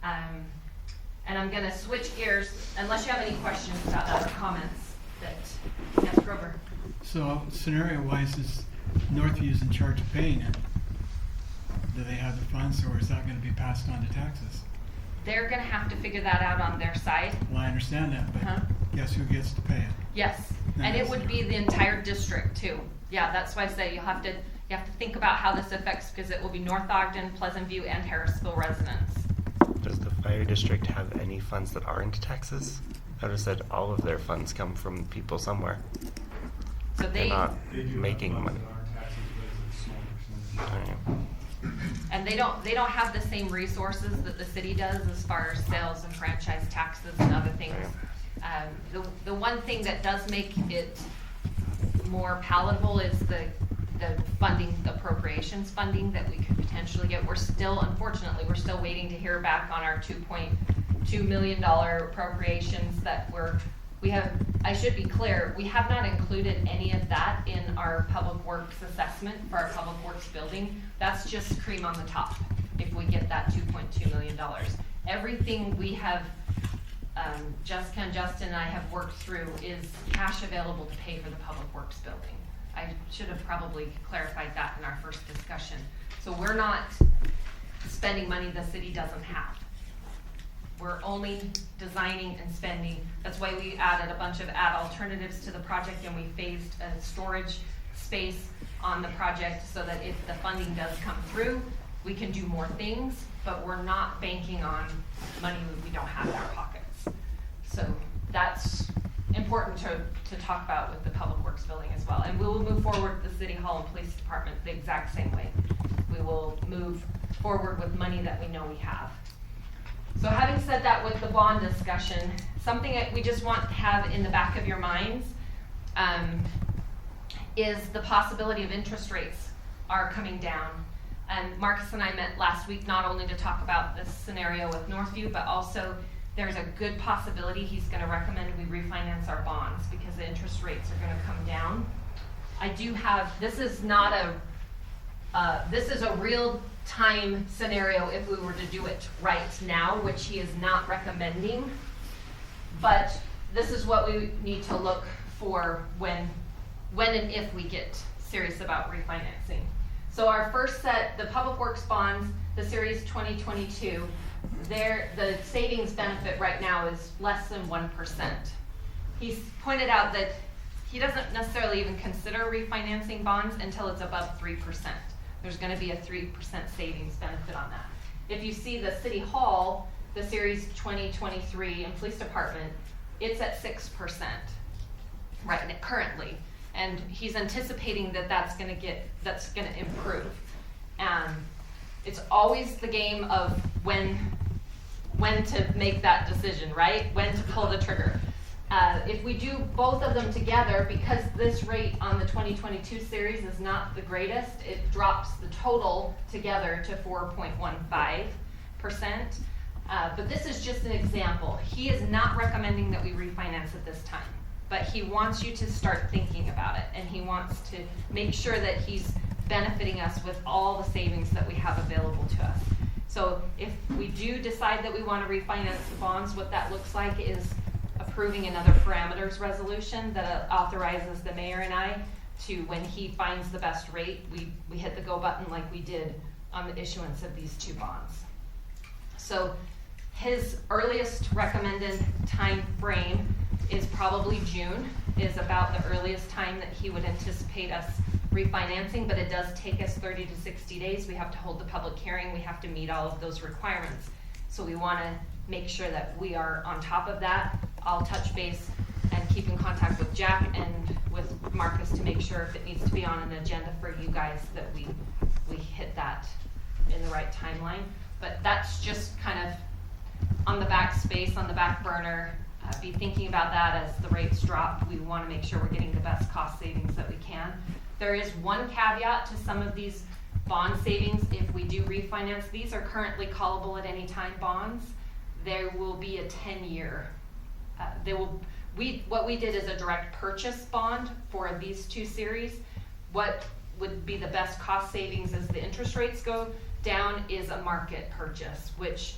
S7: And I'm gonna switch gears, unless you have any questions about that or comments that, yes, Grover.
S8: So scenario-wise, is Northview's in charge of paying it? Do they have the funds, or is that gonna be passed on to taxes?
S7: They're gonna have to figure that out on their side.
S8: Well, I understand that,
S7: Uh-huh.
S8: but guess who gets to pay it?
S7: Yes, and it would be the entire district too. Yeah, that's why I say you have to think about how this affects, because it will be North Ogden, Pleasant View, and Harrisville residents.
S2: Does the fire district have any funds that aren't taxes? I would have said all of their funds come from people somewhere.
S7: So
S2: They're
S7: they,
S2: not
S9: They do have
S2: making
S9: funds
S2: money.
S9: that aren't taxes, but it's a small percentage.
S2: I don't know.
S7: and they don't have the same resources that the city does as far as sales and franchise taxes and other things. The one thing that does make it more palatable is the funding, the appropriations funding that we could potentially get. Unfortunately, we're still waiting to hear back on our $2.2 million appropriations that we have. I should be clear, we have not included any of that in our public works assessment for our public works building. That's just cream on the top if we get that $2.2 million. Everything we have, Jessica and Justin and I have worked through is cash available to pay for the public works building. I should have probably clarified that in our first discussion. So we're not spending money the city doesn't have. We're only designing and spending. That's why we added a bunch of alternatives to the project, and we phased a storage space on the project so that if the funding does come through, we can do more things, but we're not banking on money we don't have in our pockets. So that's important to talk about with the public works building as well. And we will move forward with the city hall and police department the exact same way. We will move forward with money that we know we have. So having said that, with the bond discussion, something that we just want to have in the back of your minds is the possibility of interest rates are coming down. And Marcus and I met last week not only to talk about this scenario with Northview, but also there's a good possibility he's going to recommend we refinance our bonds because the interest rates are going to come down. I do have, this is a real time scenario if we were to do it right now, which he is not recommending. But this is what we need to look for when and if we get serious about refinancing. So our first set, the public works bonds, the series 2022, the savings benefit right now is less than 1%. He's pointed out that he doesn't necessarily even consider refinancing bonds until it's above 3%. There's going to be a 3% savings benefit on that. If you see the City Hall, the Series 2023 and Police Department, it's at 6% right currently, and he's anticipating that that's going to improve. And it's always the game of when to make that decision, right? When to pull the trigger. If we do both of them together, because this rate on the 2022 series is not the greatest, it drops the total together to 4.15%. But this is just an example. He is not recommending that we refinance at this time, but he wants you to start thinking about it, and he wants to make sure that he's benefiting us with all the savings that we have available to us. So if we do decide that we want to refinance the bonds, what that looks like is approving another parameters resolution that authorizes the mayor and I to, when he finds the best rate, we hit the go button like we did on the issuance of these two bonds. So his earliest recommended time frame is probably June, is about the earliest time that he would anticipate us refinancing, but it does take us 30 to 60 days. We have to hold the public hearing, we have to meet all of those requirements. So we wanna make sure that we are on top of that. I'll touch base and keep in contact with Jack and with Marcus to make sure if it needs to be on an agenda for you guys that we hit that in the right timeline. But that's just kind of on the back space, on the back burner. Be thinking about that as the rates drop. We want to make sure we're getting the best cost savings that we can. There is one caveat to some of these bond savings. If we do refinance, these are currently callable at any time bonds. There will be a 10-year. What we did is a direct purchase bond for these two series. What would be the best cost savings as the interest rates go down is a market purchase, which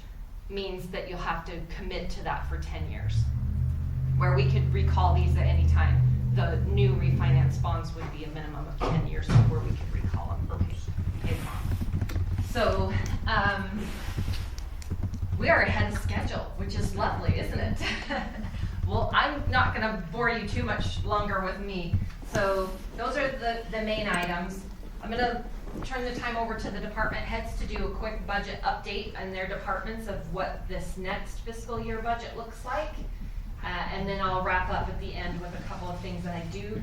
S7: means that you'll have to commit to that for 10 years. Where we could recall these at any time, the new refinance bonds would be a minimum of 10 years before we could recall them or pay them off. So we are ahead of schedule, which is lovely, isn't it? Well, I'm not gonna bore you too much longer with me. So those are the main items. I'm gonna turn the time over to the department heads to do a quick budget update on their departments of what this next fiscal year budget looks like. And then I'll wrap up at the end with a couple of things that I do,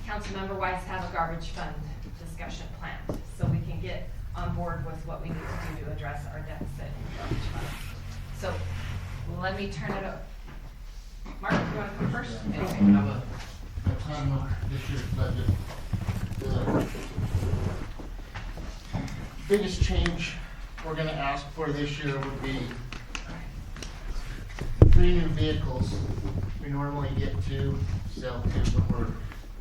S7: council member wise, have a garbage fund discussion planned, so we can get on board with what we need to do to address our deficit in garbage fund. So let me turn it up. Mark, you wanna come first?
S10: I have a ton of this year's budget. The biggest change we're gonna ask for this year would be 3 new vehicles. We normally get 2, sell 2, but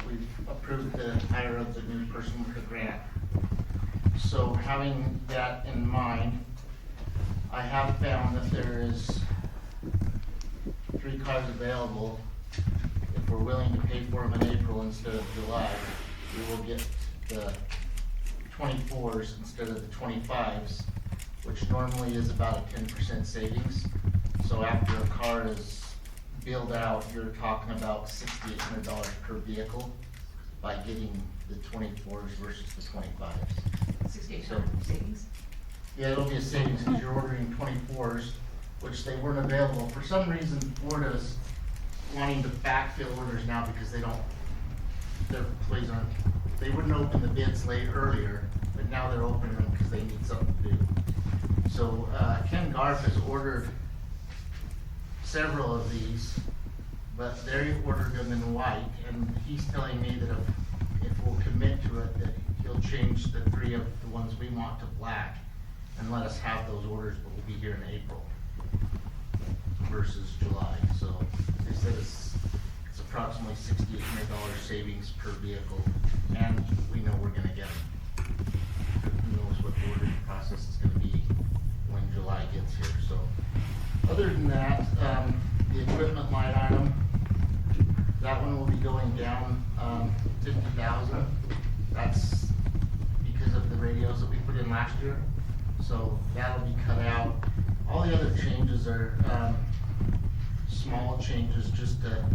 S10: we've approved the hire of the new person with the grant. So having that in mind, I have found that there is 3 cars available. If we're willing to pay for them in April instead of July, we will get the 24s instead of the 25s, which normally is about a 10% savings. So after a car is billed out, you're talking about $6,800 per vehicle by getting the 24s versus the 25s.
S3: 6,800 savings.
S10: Yeah, it'll be a savings because you're ordering 24s, which they weren't available. For some reason, Ford is wanting to backfill orders now because their employees aren't, they wouldn't open the bids earlier, but now they're opening them because they need something to do. So Ken Garf has ordered several of these, but they ordered them in white, and he's telling me that if we'll commit to it, that he'll change the 3 of the ones we want to black and let us have those orders, but we'll be here in April versus July. So they said it's approximately $6,800 savings per vehicle, and we know we're gonna get them. Who knows what the ordering process is gonna be when July gets here. So other than that, the equipment line item, that one will be going down 50,000. That's because of the radios that we put in last year. So that'll be cut out. All the other changes are small changes just to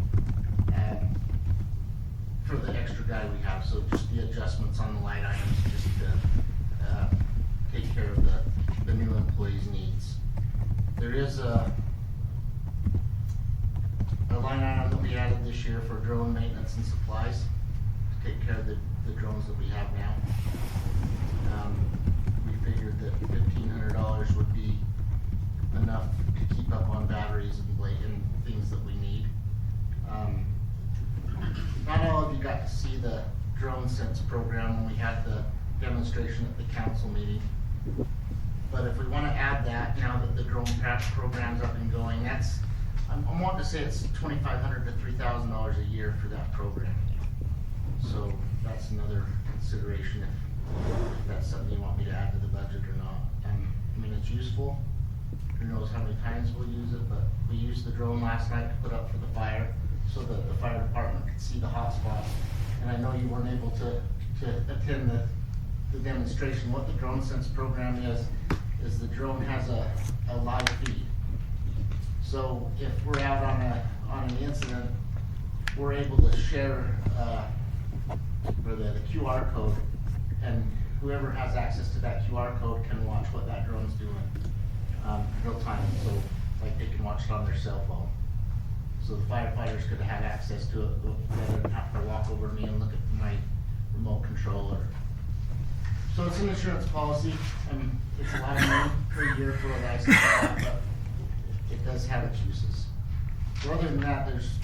S10: for the extra guy we have. So just the adjustments on the line items just to take care of the new employees' needs. There is a line item that we added this year for drone maintenance and supplies to take care of the drones that we have now. We figured that $1,500 would be enough to keep up on batteries and things that we need. Not all of you got to see the drone sense program when we had the demonstration at the council meeting. But if we want to add that, now that the drone patch program's up and going, I'm wanting to say it's $2,500 to $3,000 a year for that program. So that's another consideration useful. Who knows how many times we'll use it, but we used the drone last night to put up for the fire, so that the fire department could see the hot spots. And I know you weren't able to attend the demonstration. What the Drone Sense program is the drone has a live feed. So if we're out on an incident, we're able to share, for the QR code, and whoever has access to that QR code can watch what that drone's doing, real time, so like they can watch it on their cell phone. So the firefighters could have access to it, rather than have to walk over to me and look at my remote controller. So it's an insurance policy, and it's a lot of money per year for a license, but it does have its uses. So other than that, there's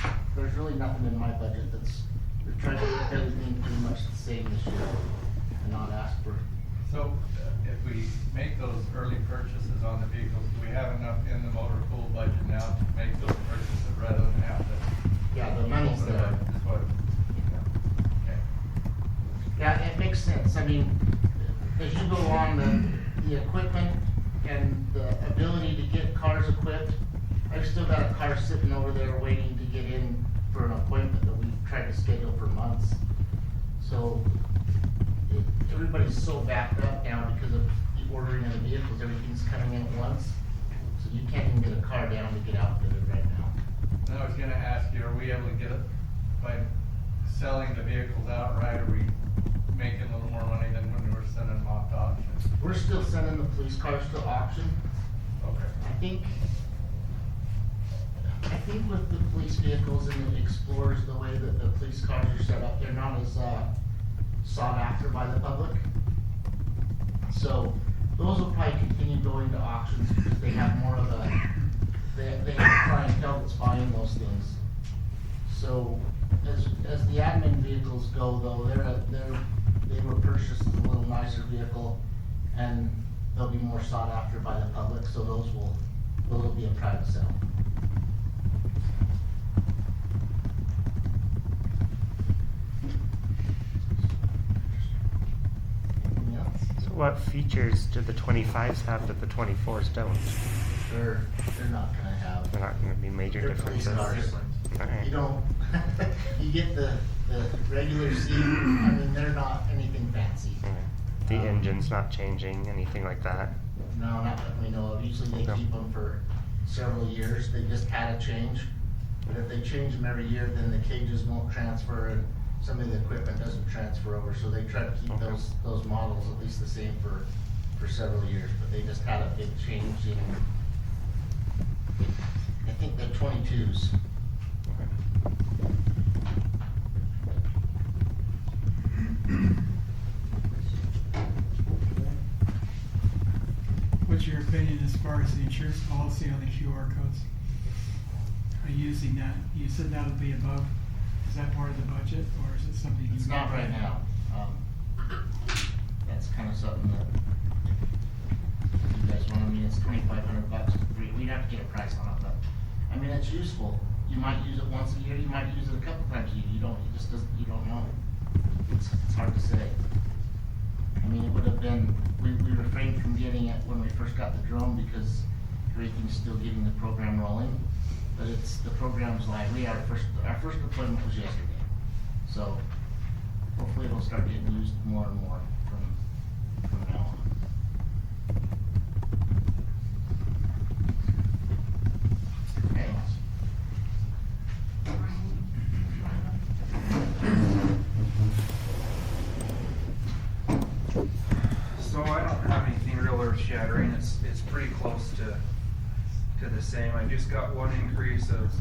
S10: really nothing in my budget we've tried to keep everything pretty much the same this year and not ask for.
S4: So if we make those early purchases on the vehicles, do we have enough in the motor pool budget now to make those purchases rather than have to?
S10: Yeah, the money's
S4: open it
S10: there.
S4: up? Is what- okay.
S10: Yeah, it makes sense. I mean, as you go on, the equipment and the ability to get cars equipped, I've still got a car sitting over there waiting to get in for an appointment that we've tried to schedule for months. So everybody's so backed up now because of the ordering of the vehicles, everything's coming in at once. So you can't even get a car down to get outfitted right now.
S4: And I was gonna ask you, are we able to get it by selling the vehicles outright? Are we making a little more money than when we were sending them off to auction?
S10: We're still sending the police cars to auction.
S4: Okay.
S10: I think with the police vehicles and the Explorers, the way that the police cars are set up, they're not as sought after by the public. So those will probably continue going to auctions because they have more of they have a clientele that's buying those things. So as the admin vehicles go though, they were purchased as a little nicer vehicle and they'll be more sought after by the public, so those will be a private sale. Anything else?
S2: So what features do the 25s have that the 24s don't?
S10: They're not gonna have.
S2: They're not going to be major
S10: They're police
S2: differences.
S10: cars.
S2: Alright.
S10: You don't, you get the regular seat, I mean, they're not anything fancy.
S2: Alright. The engine's not changing, anything like that.
S10: No, not that we know of. Usually they
S2: No.
S10: keep them for several years. They just had a change. But if they change them every year, then the cages won't transfer and some of the equipment doesn't transfer over. So they try to keep
S2: Okay.
S10: those models at least the same for several years. But they just had a big change in, I think the 22s.
S8: What's your opinion as far as the insurance policy on the QR codes? Are you using that? You said that would be above, is that part of the budget, or is it something you?
S10: It's not right now. That's kind of something that you guys want. I mean, it's $2,500 for free. We'd have to get a price on it, but I mean, it's useful. You might use it once a year. You might use it a couple times a year. You don't know. It's hard to say. I mean, it would have been. We refrained from getting it when we first got the drone because everything's still getting the program rolling. But the program's live. Our first deployment was yesterday. So hopefully it'll start getting used more and more from now on. Okay.
S11: So I don't have anything real earth shattering. It's pretty close to the same. I just got one increase of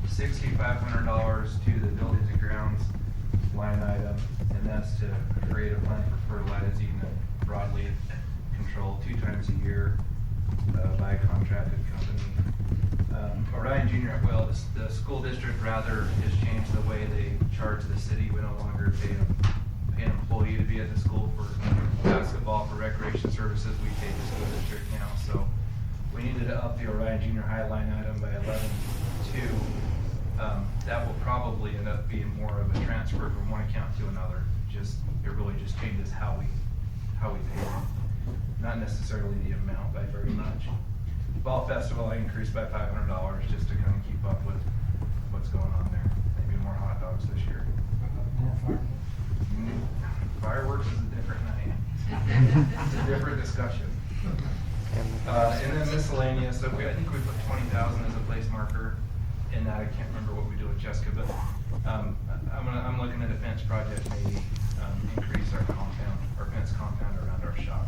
S11: $6,500 to the buildings and grounds line item, and that's to create a plan for fertilizing the broadleaf control 2 times a year by a contracted company. Orion Junior, well, the school district rather has changed the way they charge the city. We no longer pay an employee to be at the school for basketball, for recreation services. We pay the school district now, so we needed to up the Orion Junior High line item by 11.2. That will probably end up being more of a transfer from one account to another. It really just changes how we pay them. not necessarily the amount by very much. Fall Festival, I increased by $500 just to kind of keep up with what's going on there. Maybe more hot dogs this year.
S8: More fireworks.
S11: Fireworks is a different night. It's a different discussion. And then miscellaneous, so I think we put 20,000 as a place marker in that. I can't remember what we do with Jessica, but I'm looking at a fence project, maybe increase our fence compound around our shop.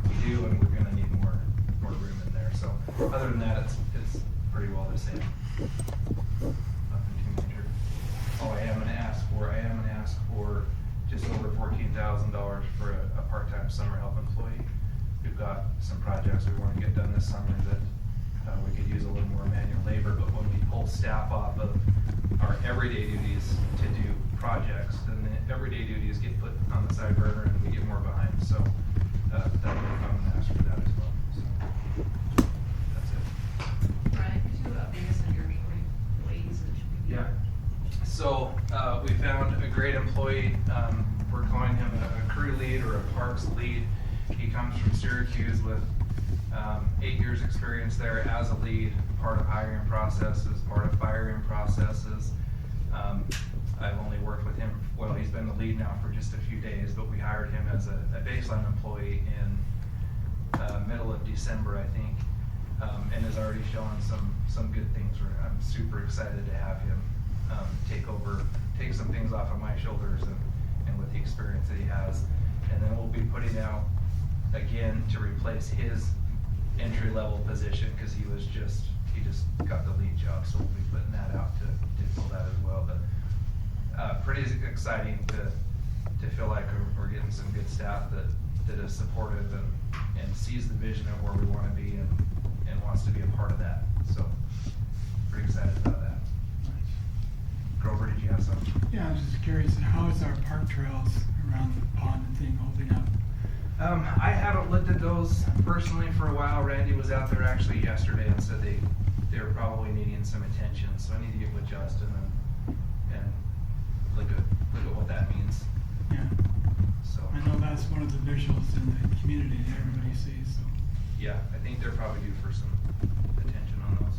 S11: We do, and we're gonna need more room in there. So other than that, it's pretty well the same. Nothing too major. Oh, I am gonna ask for just over $14,000 for a part-time summer help employee. We've got some projects we want to get done this summer that we could use a little more manual labor, but when we pull staff off of our everyday duties to do projects, then the everyday duties get put on the side burner and we get more behind. So I'm going to ask for that as well. So that's it.
S3: Brian, could you update us on your employees that should be?
S11: Yeah. So we found a great employee. We're calling him a crew lead or a parks lead. He comes from Syracuse with 8 years experience there as a lead, part of hiring processes, part of firing processes. I've only worked with him, well, he's been the lead now for just a few days, but we hired him as a baseline employee in middle of December, I think, and has already shown some good things. I'm super excited to have him take some things off of my shoulders and with the experience that he has. And then we'll be putting out again to replace his entry level position because he just got the lead job. So we'll be putting that out to fill that as well. But pretty exciting to feel like we're getting some good staff that is supportive and sees the vision of where we want to be and wants to be a part of that. So pretty excited about that. Grover, did you have something?
S8: Yeah, I was just curious, how is our park trails around the pond and thing holding up?
S11: I haven't looked at those personally for a while. Randy was out there actually yesterday and said they were probably needing some attention. So I need to get with Justin and look at what that means.
S8: Yeah.
S11: So
S8: I know that's one of the visuals in the community that everybody sees, so.
S11: yeah, I think they're probably due for some attention on those.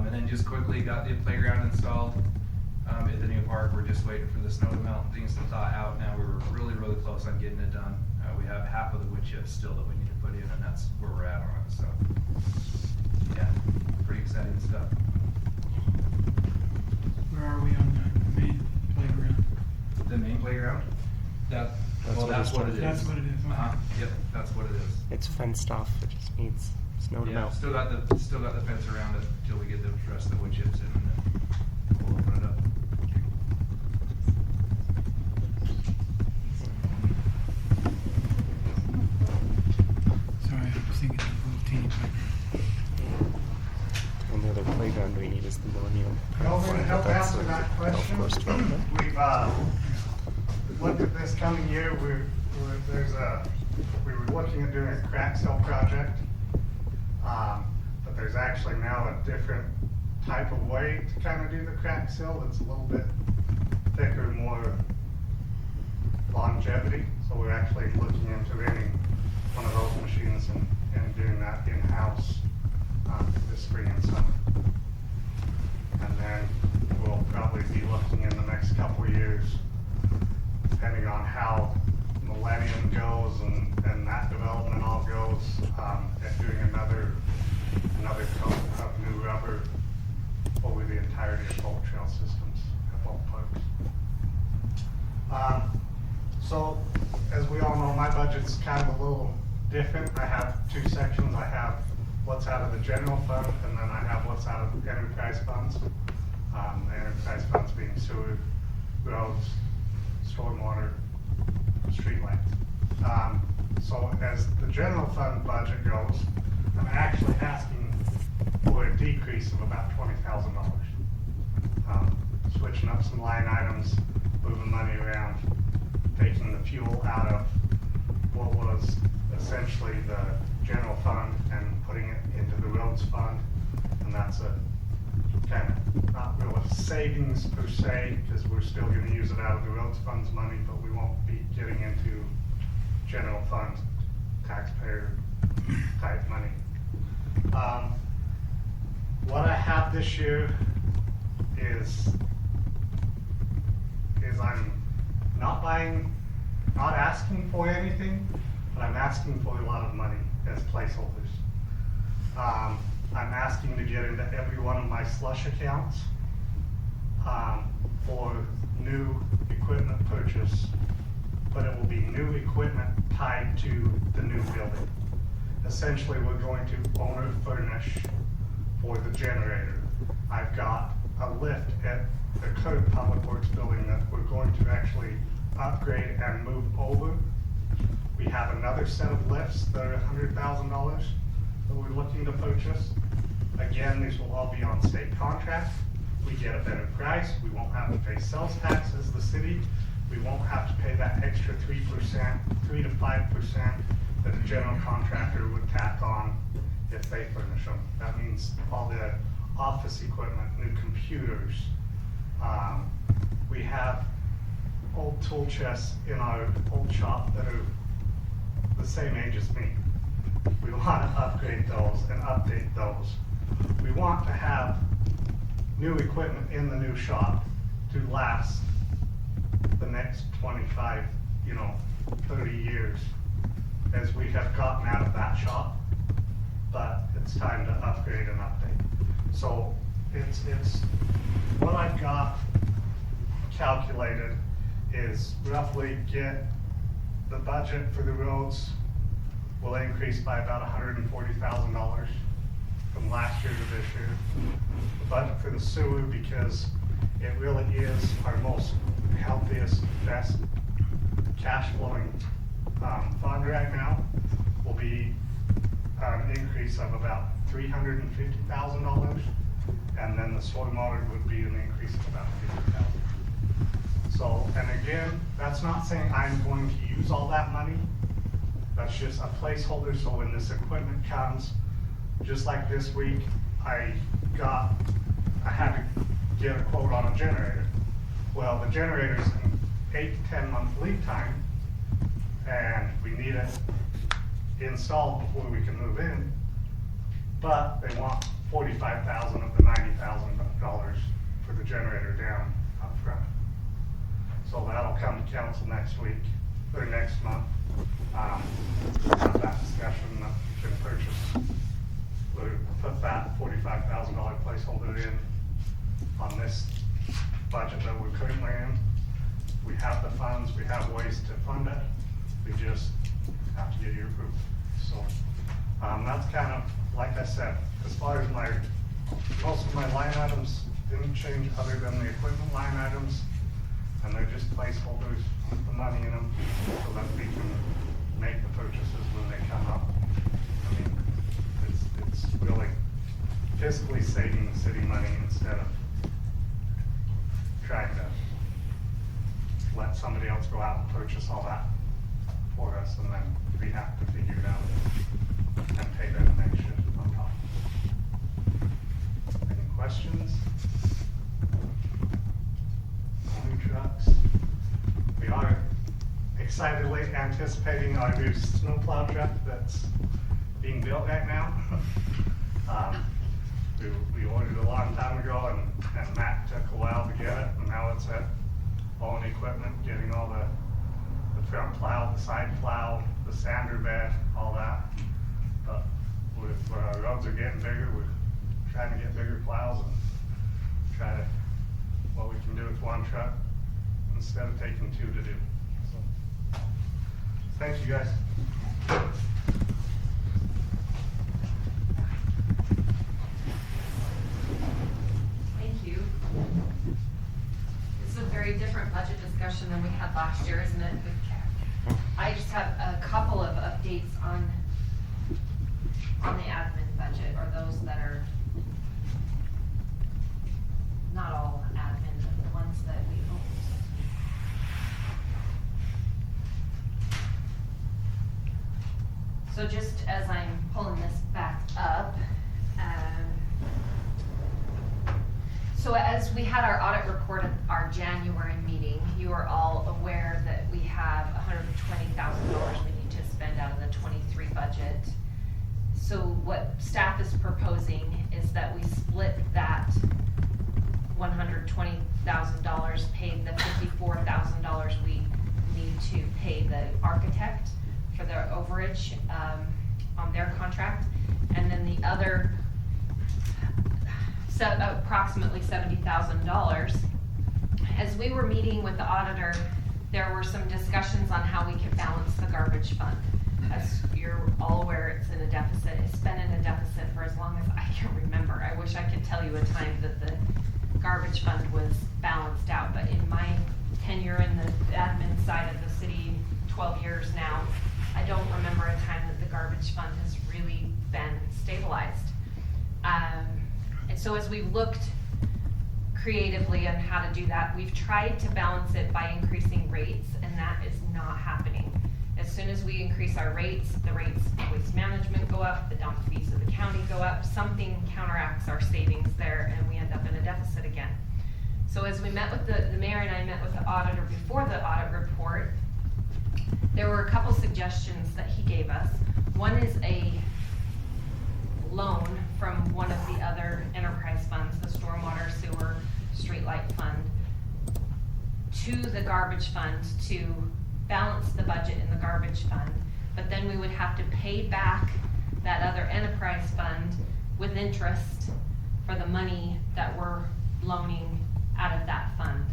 S11: And then just quickly got the playground installed at the new park. We're just waiting for the snow to melt and things to thaw out. Now we were really close on getting it done. We have half of the wood chips still that we need to put in, and that's where we're at on it. So yeah, pretty exciting stuff.
S8: Where are we on the main playground?
S11: The main playground? That's what it is.
S8: That's what it is, okay.
S11: Yep, that's what it is.
S2: It's fenced off. It just needs snow to
S11: Yeah,
S2: melt.
S11: still got the fence around it till we get the rest of the wood chips in, and then we'll open it up.
S8: Sorry, I was thinking of the little teeny playground.
S2: And the other playground we need is the Millennium.
S1: Over to help
S2: That's
S1: answer
S2: the
S1: that
S2: golf
S1: question,
S2: course development.
S1: we've looked at this coming year. We were looking at doing a crack cell project, but there's actually now a different type of way to kind of do the crack seal that's a little bit thicker, more longevity. So we're actually looking into getting one of those machines and doing that in-house this spring and summer. And then we'll probably be looking in the next couple of years, depending on how Millennium goes and that development all goes, at doing another coat of new rubber over the entirety of both trail systems at both parks. So, as we all know, my budget's kind of a little different. I have two sections. I have what's out of the general fund, and then I have what's out of enterprise funds. The enterprise funds being sewer, roads, stormwater, streetlights. So as the general fund budget goes, I'm actually asking for a decrease of about $20,000. Switching up some line items, moving money around, taking the fuel out of what was essentially the general fund and putting it into the roads fund. And that's a kind of not real a savings per se, because we're still going to use it out of the roads fund's money, but we won't be getting into general fund, taxpayer type money. What I have this year is I'm not asking for anything, but I'm asking for a lot of money as placeholders. I'm asking to get into every one of my slush accounts for new equipment purchase, but it will be new equipment tied to the new building. Essentially, we're going to owner furnish for the generator. I've got a lift at the current Public Works building that we're going to actually upgrade and move over. We have another set of lifts that are $100,000 that we're looking to purchase. Again, these will all be on state contract. We get a better price. We won't have to pay sales tax as the city. We won't have to pay that extra 3%, 3 to 5% that a general contractor would tack on if they furnish them. That means all the office equipment, new computers. We have old tool chests in our old shop that are the same age as me. We want to upgrade those and update those. We want to have new equipment in the new shop to last the next 25, 30 years as we have gotten out of that shop, but it's time to upgrade and update. So it's what I've got calculated is roughly get the budget for the roads will increase by about $140,000 from last year to this year. The budget for the sewer, because it really is our most healthiest, best cash flowing fund right now, will be an increase of about $350,000, and then the stormwater would be an increase of about $50,000. So, and again, that's not saying I'm going to use all that money. That's just a placeholder, so when this equipment comes, just like this week, I had to get a quote on a generator. Well, the generator's an 8 to 10 month lead time, and we need it installed before we can move in, but they want $45,000 of the $90,000 for the generator down up front. So that'll come to council next week, or next month. Have that discussion that we can purchase. We'll put that $45,000 placeholder in on this budget that we're currently in. We have the funds, we have ways to fund it. We just have to get your approval. So that's kind of, like I said, as far as most of my line items didn't change other than the equipment line items, and they're just placeholders with the money in them so that we can make the purchases when they come up. I mean, it's really fiscally saving the city money instead of trying to let somebody else go out and purchase all that for us, and then we have to figure it out and pay them next year on top. Any questions? New trucks. We are excitedly anticipating our new snowplow truck that's being built right now. We ordered a long time ago, and Matt took a while to get it, and now it's at own equipment, getting all the front plow, the side plow, the sander bed, all that. But with our roads are getting bigger, we're trying to get bigger plows and try to what we can do with one truck instead of taking two to do. So, thank you guys.
S7: Thank you. This is a very different budget discussion than we had last year, isn't it? I just have a couple of updates on the admin budget, or those that are not all admin, but the ones that we own. So just as I'm pulling this back up, so as we had our audit report at our January meeting, you are all aware that we have $120,000 we need So what staff is proposing is that we split that $120,000, pay the $54,000 we need to pay the architect for their overage on their contract, and then the other approximately $70,000. As we were meeting with the auditor, there were some discussions on how we could balance the garbage fund. As you're all aware, it's in a deficit. It's been in a deficit for as long as I can remember. I wish I could tell you a time that the garbage fund was balanced out, but in my tenure in the admin side of the city, 12 years now, I don't remember a time that the garbage fund has really been stabilized. And so as we've looked creatively on how to do that, we've tried to balance it by increasing rates, and that is not happening. As soon as we increase our rates, the rates of waste management go up, the dump fees of the county go up, something counteracts our savings there, and we end up in a deficit again. So as we met with the mayor and I met with the auditor before the audit report, there were a couple suggestions that he gave us. One is a loan from one of the other enterprise funds, the stormwater, sewer, streetlight fund, to the garbage fund to balance the budget in the garbage fund, but then we would have to pay back that other enterprise fund with interest for the money that we're loaning out of that fund.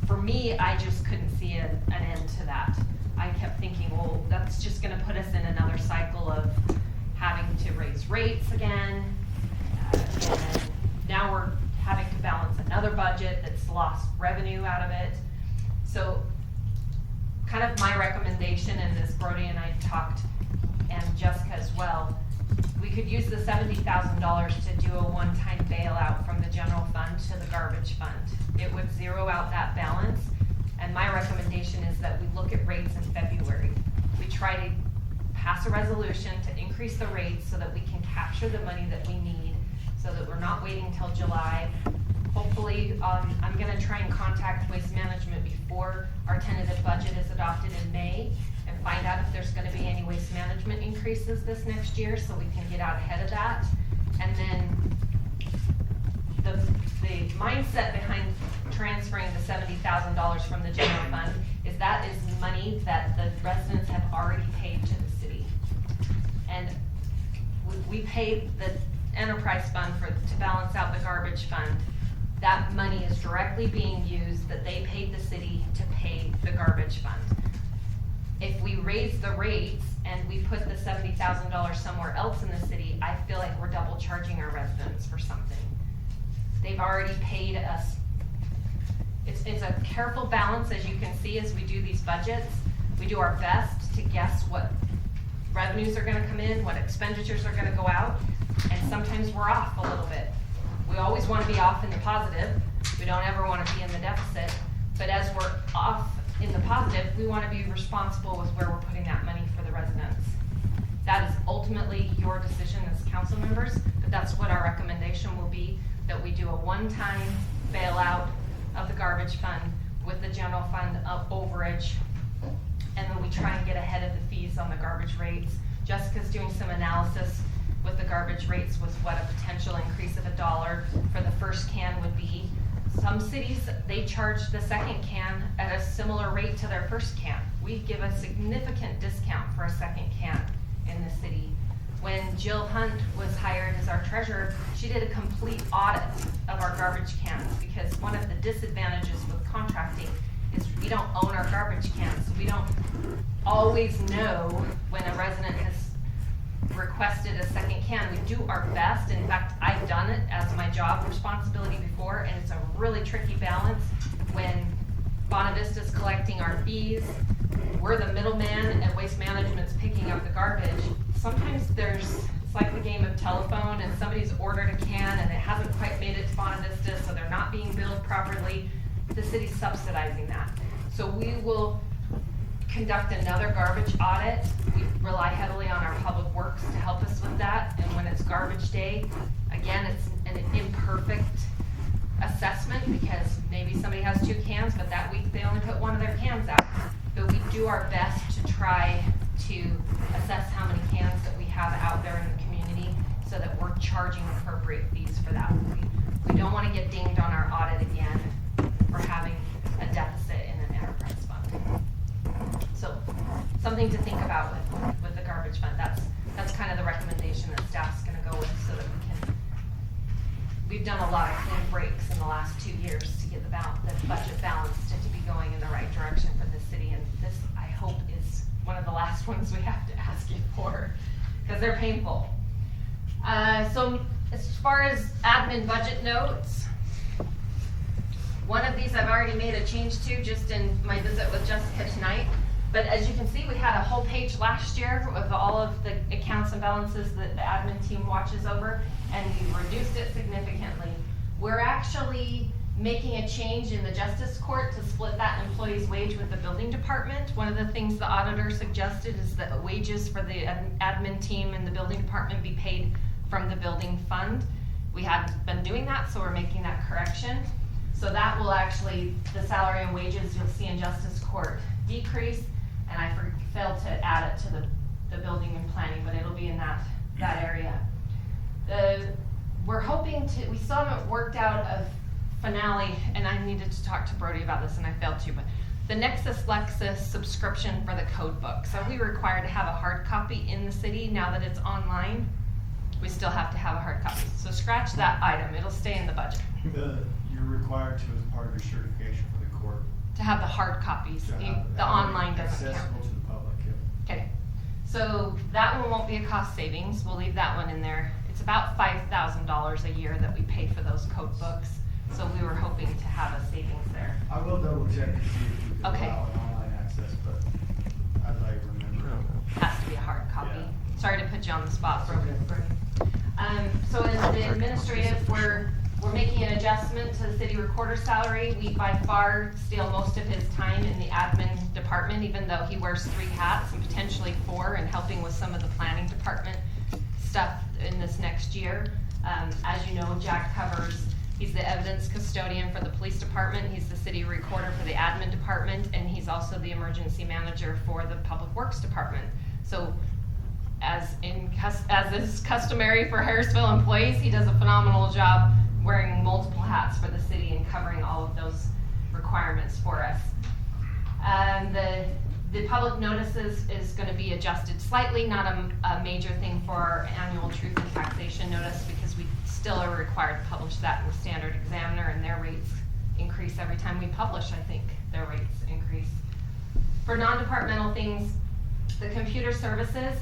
S7: For me, I just couldn't see an end to that. I kept thinking, well, that's just gonna put us in another cycle of having to raise rates again, and now we're having to balance another budget that's lost revenue out of it. So kind of my recommendation, and as Brody and I talked, and Jessica as well, we could use the $70,000 to do a one-time bailout from the general fund to the garbage fund. It would zero out that balance, and my recommendation is that we look at rates in February. We try to pass a resolution to increase the rates so that we can capture the money that we need, so that we're not waiting until July. Hopefully, I'm gonna try and contact Waste Management before our tentative budget is adopted in May and find out if there's gonna be any Waste Management increases this next year so we can get out ahead of that. And then the mindset behind transferring the $70,000 from the general fund is that is money that the residents have already paid to the city. And we paid the enterprise fund to balance out the garbage fund. That money is directly being used that they paid the city to pay the garbage fund. If we raise the rates and we put the $70,000 somewhere else in the city, I feel like we're double charging our residents for something. They've already paid us. It's a careful balance, as you can see, as we do these budgets. We do our best to guess what revenues are gonna come in, what expenditures are gonna go out, and sometimes we're off a little bit. We always wanna be off in the positive. We don't ever wanna be in the deficit, but as we're off in the positive, we wanna be responsible with where we're putting that money for the residents. That is ultimately your decision as council members, but that's what our recommendation will be, that we do a one-time bailout of the garbage fund with the general fund of overage, and then we try and get ahead of the fees on the garbage rates. Jessica's doing some analysis with the garbage rates with what a potential increase of $1 for the first can would be. Some cities, they charge the second can at a similar rate to their first can. We give a significant discount for a second can in the city. When Jill Hunt was hired as our treasurer, she did a complete audit of our garbage cans, because one of the disadvantages with contracting is we don't own our garbage cans. We don't always know when a resident has requested a second can. We do our best. In fact, I've done it as my job responsibility before, and it's a really tricky balance when Bonavista's collecting our fees, we're the middleman, and Waste Management's picking up the garbage. Sometimes it's like the game of telephone, and somebody's ordered a can and it hasn't quite made it to Bonavista, so they're not being billed properly. The city's subsidizing that. So we will conduct another garbage audit. We rely heavily on our public works to help us with that. And when it's garbage day, again, it's an imperfect assessment, because maybe somebody has 2 cans, but that week they only put 1 of their cans out. But we do our best to try to assess how many cans that we have have out there in the community so that we're charging appropriate fees for that. We don't want to get dinged on our audit again for having a deficit in an enterprise fund. So something to think about with the garbage fund. That's kind of the recommendation that staff's going to go with so that we've done a lot of clean breaks in the last 2 years to get the budget balanced and to be going in the right direction for the city. And this, I hope, is one of the last ones we have to ask you for because they're painful. So as far as admin budget notes, one of these I've already made a change to just in my visit with Jessica tonight. But as you can see, we had a whole page last year of all of the accounts and balances that the admin team watches over, and we reduced it significantly. We're actually making a change in the justice court to split that employee's wage with the building department. One of the things the auditor suggested is that wages for the admin team and the building department be paid from the building fund. We hadn't been doing that, so we're making that correction. So that will actually, the salary and wages you'll see in justice court decrease, and I failed to add it to the building and planning, but it'll be in that area. We're hoping to, we still haven't worked out a finale, and I needed to talk to Brody about this and I failed to, but the Nexus Lexus subscription for the code books. Are we required to have a hard copy in the city now that it's online? We still have to have a hard copy. So scratch that item, it'll stay in the budget.
S1: You're required to as part of your certification for the court.
S7: To have the hard copies,
S1: To have
S7: the online doesn't count.
S1: accessible to the public, yeah.
S7: Okay, so that one won't be a cost savings, we'll leave that one in there. It's about $5,000 a year that we pay for those code books, so we were hoping to have a savings there.
S1: I will double check to see if you can
S7: Okay.
S1: allow an online access, but as I remember.
S7: Has to be a hard copy.
S1: Yeah.
S7: Sorry to put you on the spot,
S1: That's okay.
S7: Brody. So in the administrative, we're making an adjustment to the city recorder's salary. We by far steal most of his time in the admin department, even though he wears 3 hats and potentially 4 and helping with some of the planning department stuff in this next year. As you know, Jack covers, he's the evidence custodian for the police department, he's the city recorder for the admin department, and he's also the emergency manager for the public works department. So as is customary for Harrisville employees, he does a phenomenal job wearing multiple hats for the city and covering all of those requirements for us. The public notices is going to be adjusted slightly, not a major thing for our annual truth and taxation notice because we still are required to publish that in the Standard Examiner, and their rates increase every time we publish. I think their rates increase. For non-departmental things, the computer services,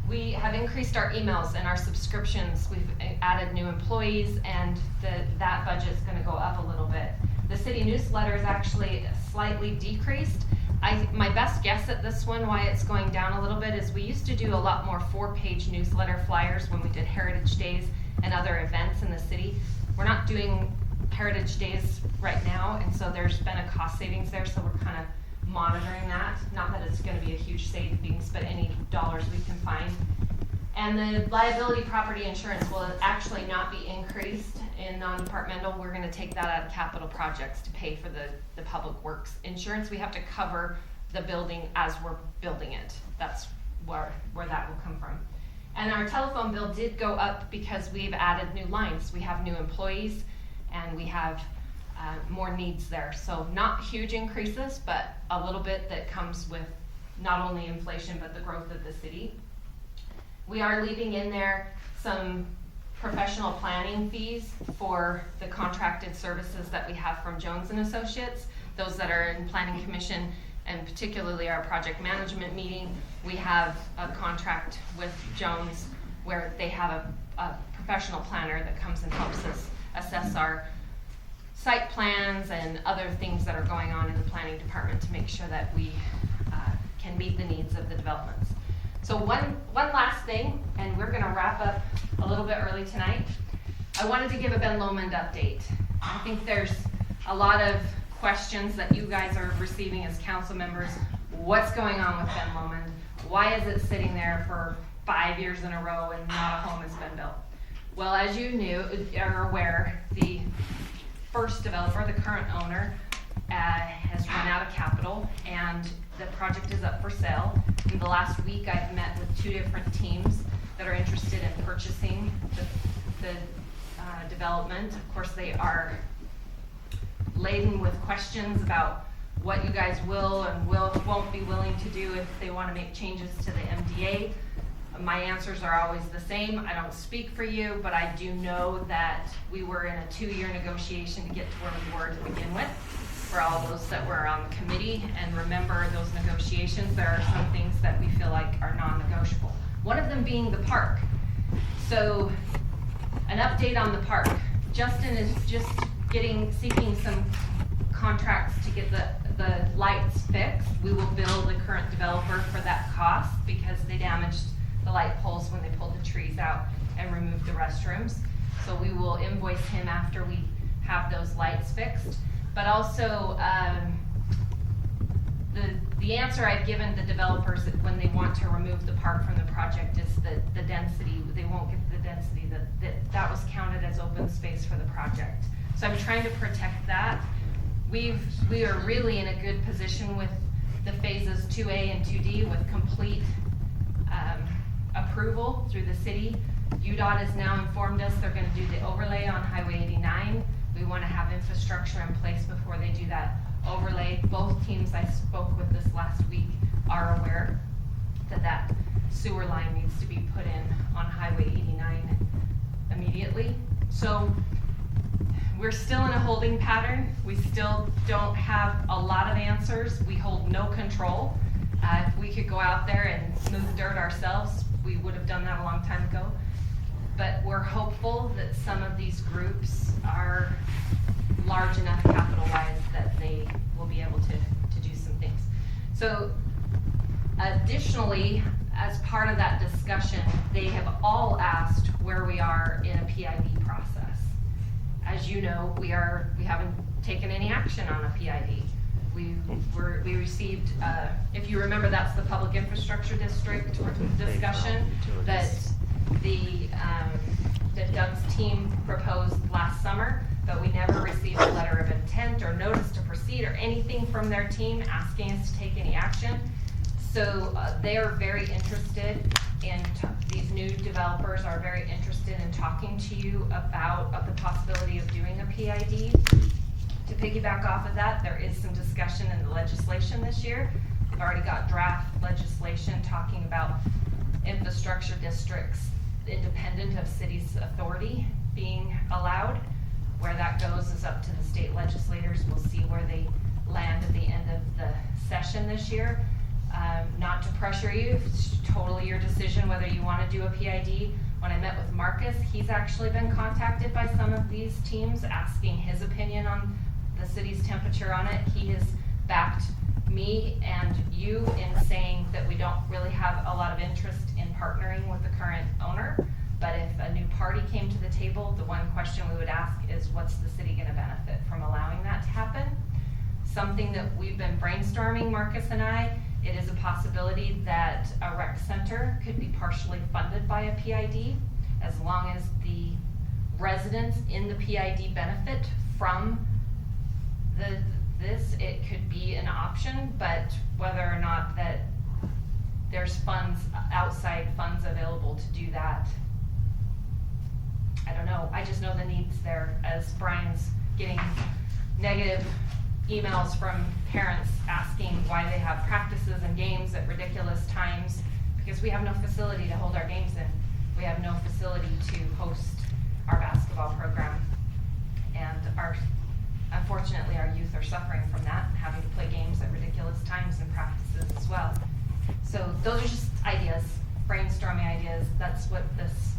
S7: we have increased our emails and our subscriptions. We've added new employees, and that budget is going to go up a little bit. The city newsletter is actually slightly decreased. My best guess at this one, why it's going down a little bit, is we used to do a lot more 4-page newsletter flyers when we did Heritage Days and other events in the city. We're not doing Heritage Days right now, and so there's been a cost savings there, so we're kind of monitoring that. Not that it's going to be a huge savings, but any dollars we can find. And the liability property insurance will actually not be increased in non-departmental. We're going to take that out of capital projects to pay for the public works insurance. We have to cover the building as we're building it. That's where that will come from. And our telephone bill did go up because we've added new lines. We have new employees and we have more needs there. So not huge increases, but a little bit that comes with not only inflation, but the growth of the city. We are leaving in there some professional planning fees for the contracted services that we have from Jones and Associates, those that are in Planning Commission, and particularly our project management meeting. We have a contract with Jones where they have a professional planner that comes and helps us assess our site plans and other things that are going on in the planning department to make sure that we can meet the needs of the developments. So one last thing, and we're gonna wrap up a little bit early tonight. I wanted to give a Ben Lomond update. I think there's a lot of questions that you guys are receiving as council members. What's going on with Ben Lomond? Why is it sitting there for 5 years in a row and not a home has been built? Well, as you are aware, the first developer, the current owner, has run out of capital and the project is up for sale. In the last week, I've met with 2 different teams that are interested in purchasing the development. Of course, they are laden with questions about what you guys will and won't be willing to do if they want to make changes to the MDA. My answers are always the same. I don't speak for you, but I do know that we were in a 2-year negotiation to get to where we were to begin with. For all those that were on the committee, and remember those negotiations, there are some things that we feel like are non-negotiable. One of them being the park. So, an update on the park. Justin is just seeking some contracts to get the lights fixed. We will bill the current developer for that cost because they damaged the light poles when they pulled the trees out and removed the restrooms. So we will invoice him after we have those lights fixed. But also, the answer I've given the developers when they want to remove the park from the project is the density. They won't get the density that was counted as open space for the project. So I'm trying to protect that. We are really in a good position with the phases 2A and 2D with complete approval through the city. UDOT has now informed us they're going to do the overlay on Highway 89. We want to have infrastructure in place before they do that overlay. Both teams I spoke with this last week are aware that sewer line needs to be put in on Highway 89 immediately. So we're still in a holding pattern. We still don't have a lot of answers. We hold no control. If we could go out there and smooth dirt ourselves, we would have done that a long time ago. But we're hopeful that some of these groups are large enough capital-wise that they will be able to do some things. So additionally, as part of that discussion, they have all asked where we are in a PID process. As you know, we haven't taken any action on a PID. We received, if you remember, that's the Public Infrastructure District discussion that Doug's team proposed last summer, but we never received a letter of intent or notice to proceed or anything from their team asking us to take any action. So they are very interested in, these new developers are very interested in talking to you about the possibility of doing a PID. To piggyback off of that, there is some discussion in the legislation this year. We've already got draft legislation talking about infrastructure districts independent of city's authority being allowed. Where that goes is up to the state legislators. We'll see where they land at the end of the session this year. Not to pressure you, it's totally your decision whether you want to do a PID. When I met with Marcus, he's actually been contacted by some of these teams asking his opinion on the city's temperature on it. He has backed me and you in saying that we don't really have a lot of interest in partnering with the current owner. But if a new party came to the table, the one question we would ask is, what's the city going to benefit from allowing that to happen? Something that we've been brainstorming, Marcus and I, it is a possibility that a rec center could be partially funded by a PID, as long as the residents in the PID benefit from this. It could be an option, but whether or not that there's outside funds available to do that, I don't know. I just know the need's there, as Brian's getting negative emails from parents asking why they have practices and games at ridiculous times, because we have no facility to hold our games in. We have no facility to host our basketball program, and unfortunately our youth are suffering from that, having to play games at ridiculous times and practices as well. So those are just ideas, brainstorming ideas. That's what this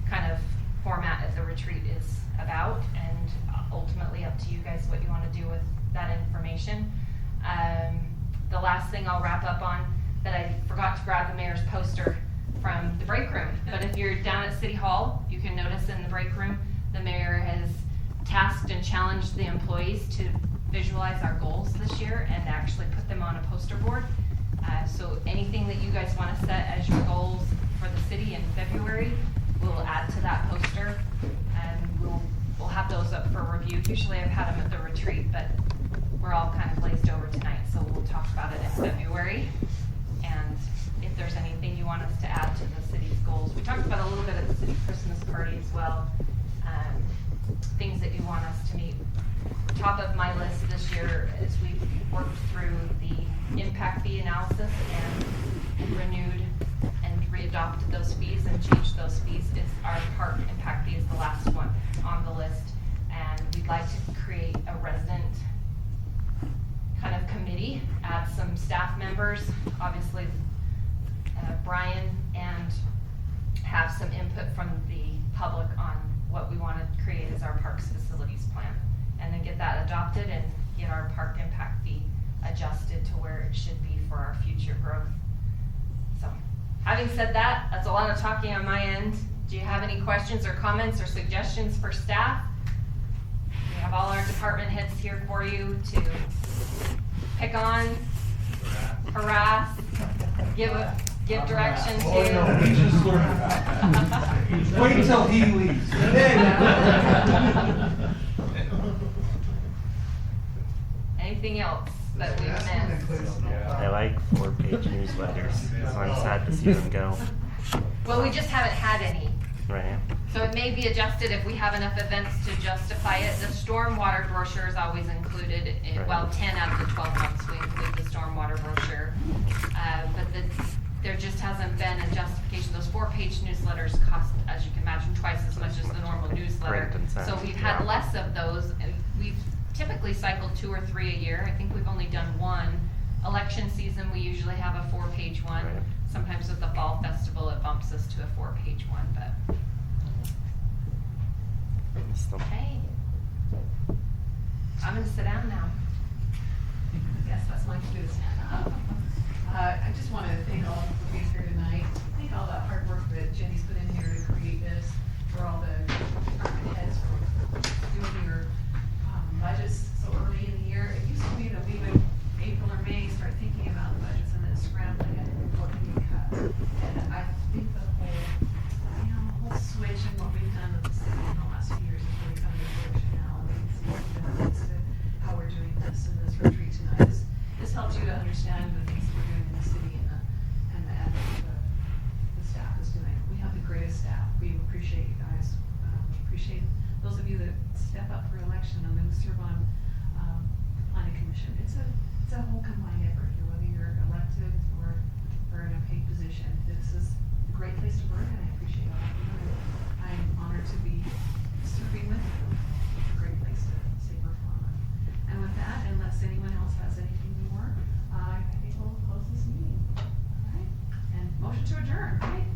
S7: kind of format of the retreat is about, and ultimately up to you guys what you want to do with that information. The last thing I'll wrap up on, that I forgot to grab the mayor's poster from the break room, but if you're down at City Hall, you can notice in the break room, the mayor has tasked and challenged the employees to visualize our goals this year and actually put them on a poster board. So anything that you guys want to set as your goals for the city in February, we'll add to that poster, and we'll have those up for review. Usually I've had them at the retreat, but we're all kind of glazed over tonight, so we'll talk about it in February. And if there's anything you want us to add to the city's goals, we talked about party as well. Things that you want us to meet. Top of my list this year is we've worked through the impact fee analysis and renewed and readopted those fees and changed those fees. It's our park impact fee is the last one on the list. And we'd like to create a resident kind of committee, add some staff members, obviously Brian, and have some input from the public on what we want to create as our parks facilities plan. And then get that adopted and get our park impact fee adjusted to where it should be for our future growth. So, having said that, that's a lot of talking on my end. Do you have any questions or comments or suggestions for staff? We have all our department heads here for you to pick on, harass, give direction to.
S9: Oh, no, we just learned about it. Wait until he leaves.
S7: Anything else that we've missed?
S2: I like 4-page newsletters, so I'm sad to see them go.
S7: Well, we just haven't had any.
S2: Right.
S7: So it may be adjusted if we have enough events to justify it. The stormwater brochure is always included, well, 10 out of the 12 months we include the stormwater brochure. But there just hasn't been a justification. Those 4-page newsletters cost, as you can imagine, twice as much as the normal newsletter.
S2: Print and send,
S7: So we've had
S2: yeah.
S7: less of those, and we've typically cycled 2 or 3 a year. I think we've only done one. Election season, we usually have a 4-page one.
S2: Right.
S7: Sometimes with the fall festival, it bumps us to a 4-page one, but. Okay. I'm gonna sit down now.
S3: Yes, that's my cue to stand up. I just want to thank all for being here tonight. Thank all the hard work that Jenny's put in here to create this, for all the department heads for doing your budgets so early in the year. It used to be that we would, April or May, start thinking about the budgets and then scrambling and what can we cut. And I think the whole switch in what we've done with the city in the last few years is really coming to fruition now. And we can see the benefits of how we're doing this in this retreat tonight. This helps you to understand the things that we're doing in the city and the staff is doing. We have the greatest staff. We appreciate you guys. We appreciate those of you that step up for election and then serve on the planning commission. It's a whole combined effort here, whether you're elected or in a paid position. This is a great place to work, and I appreciate all of you. I'm honored to be serving with you. It's a great place to stay work on. And with that, unless anyone else has anything more, I think we'll close this meeting. All right? And motion to adjourn, right?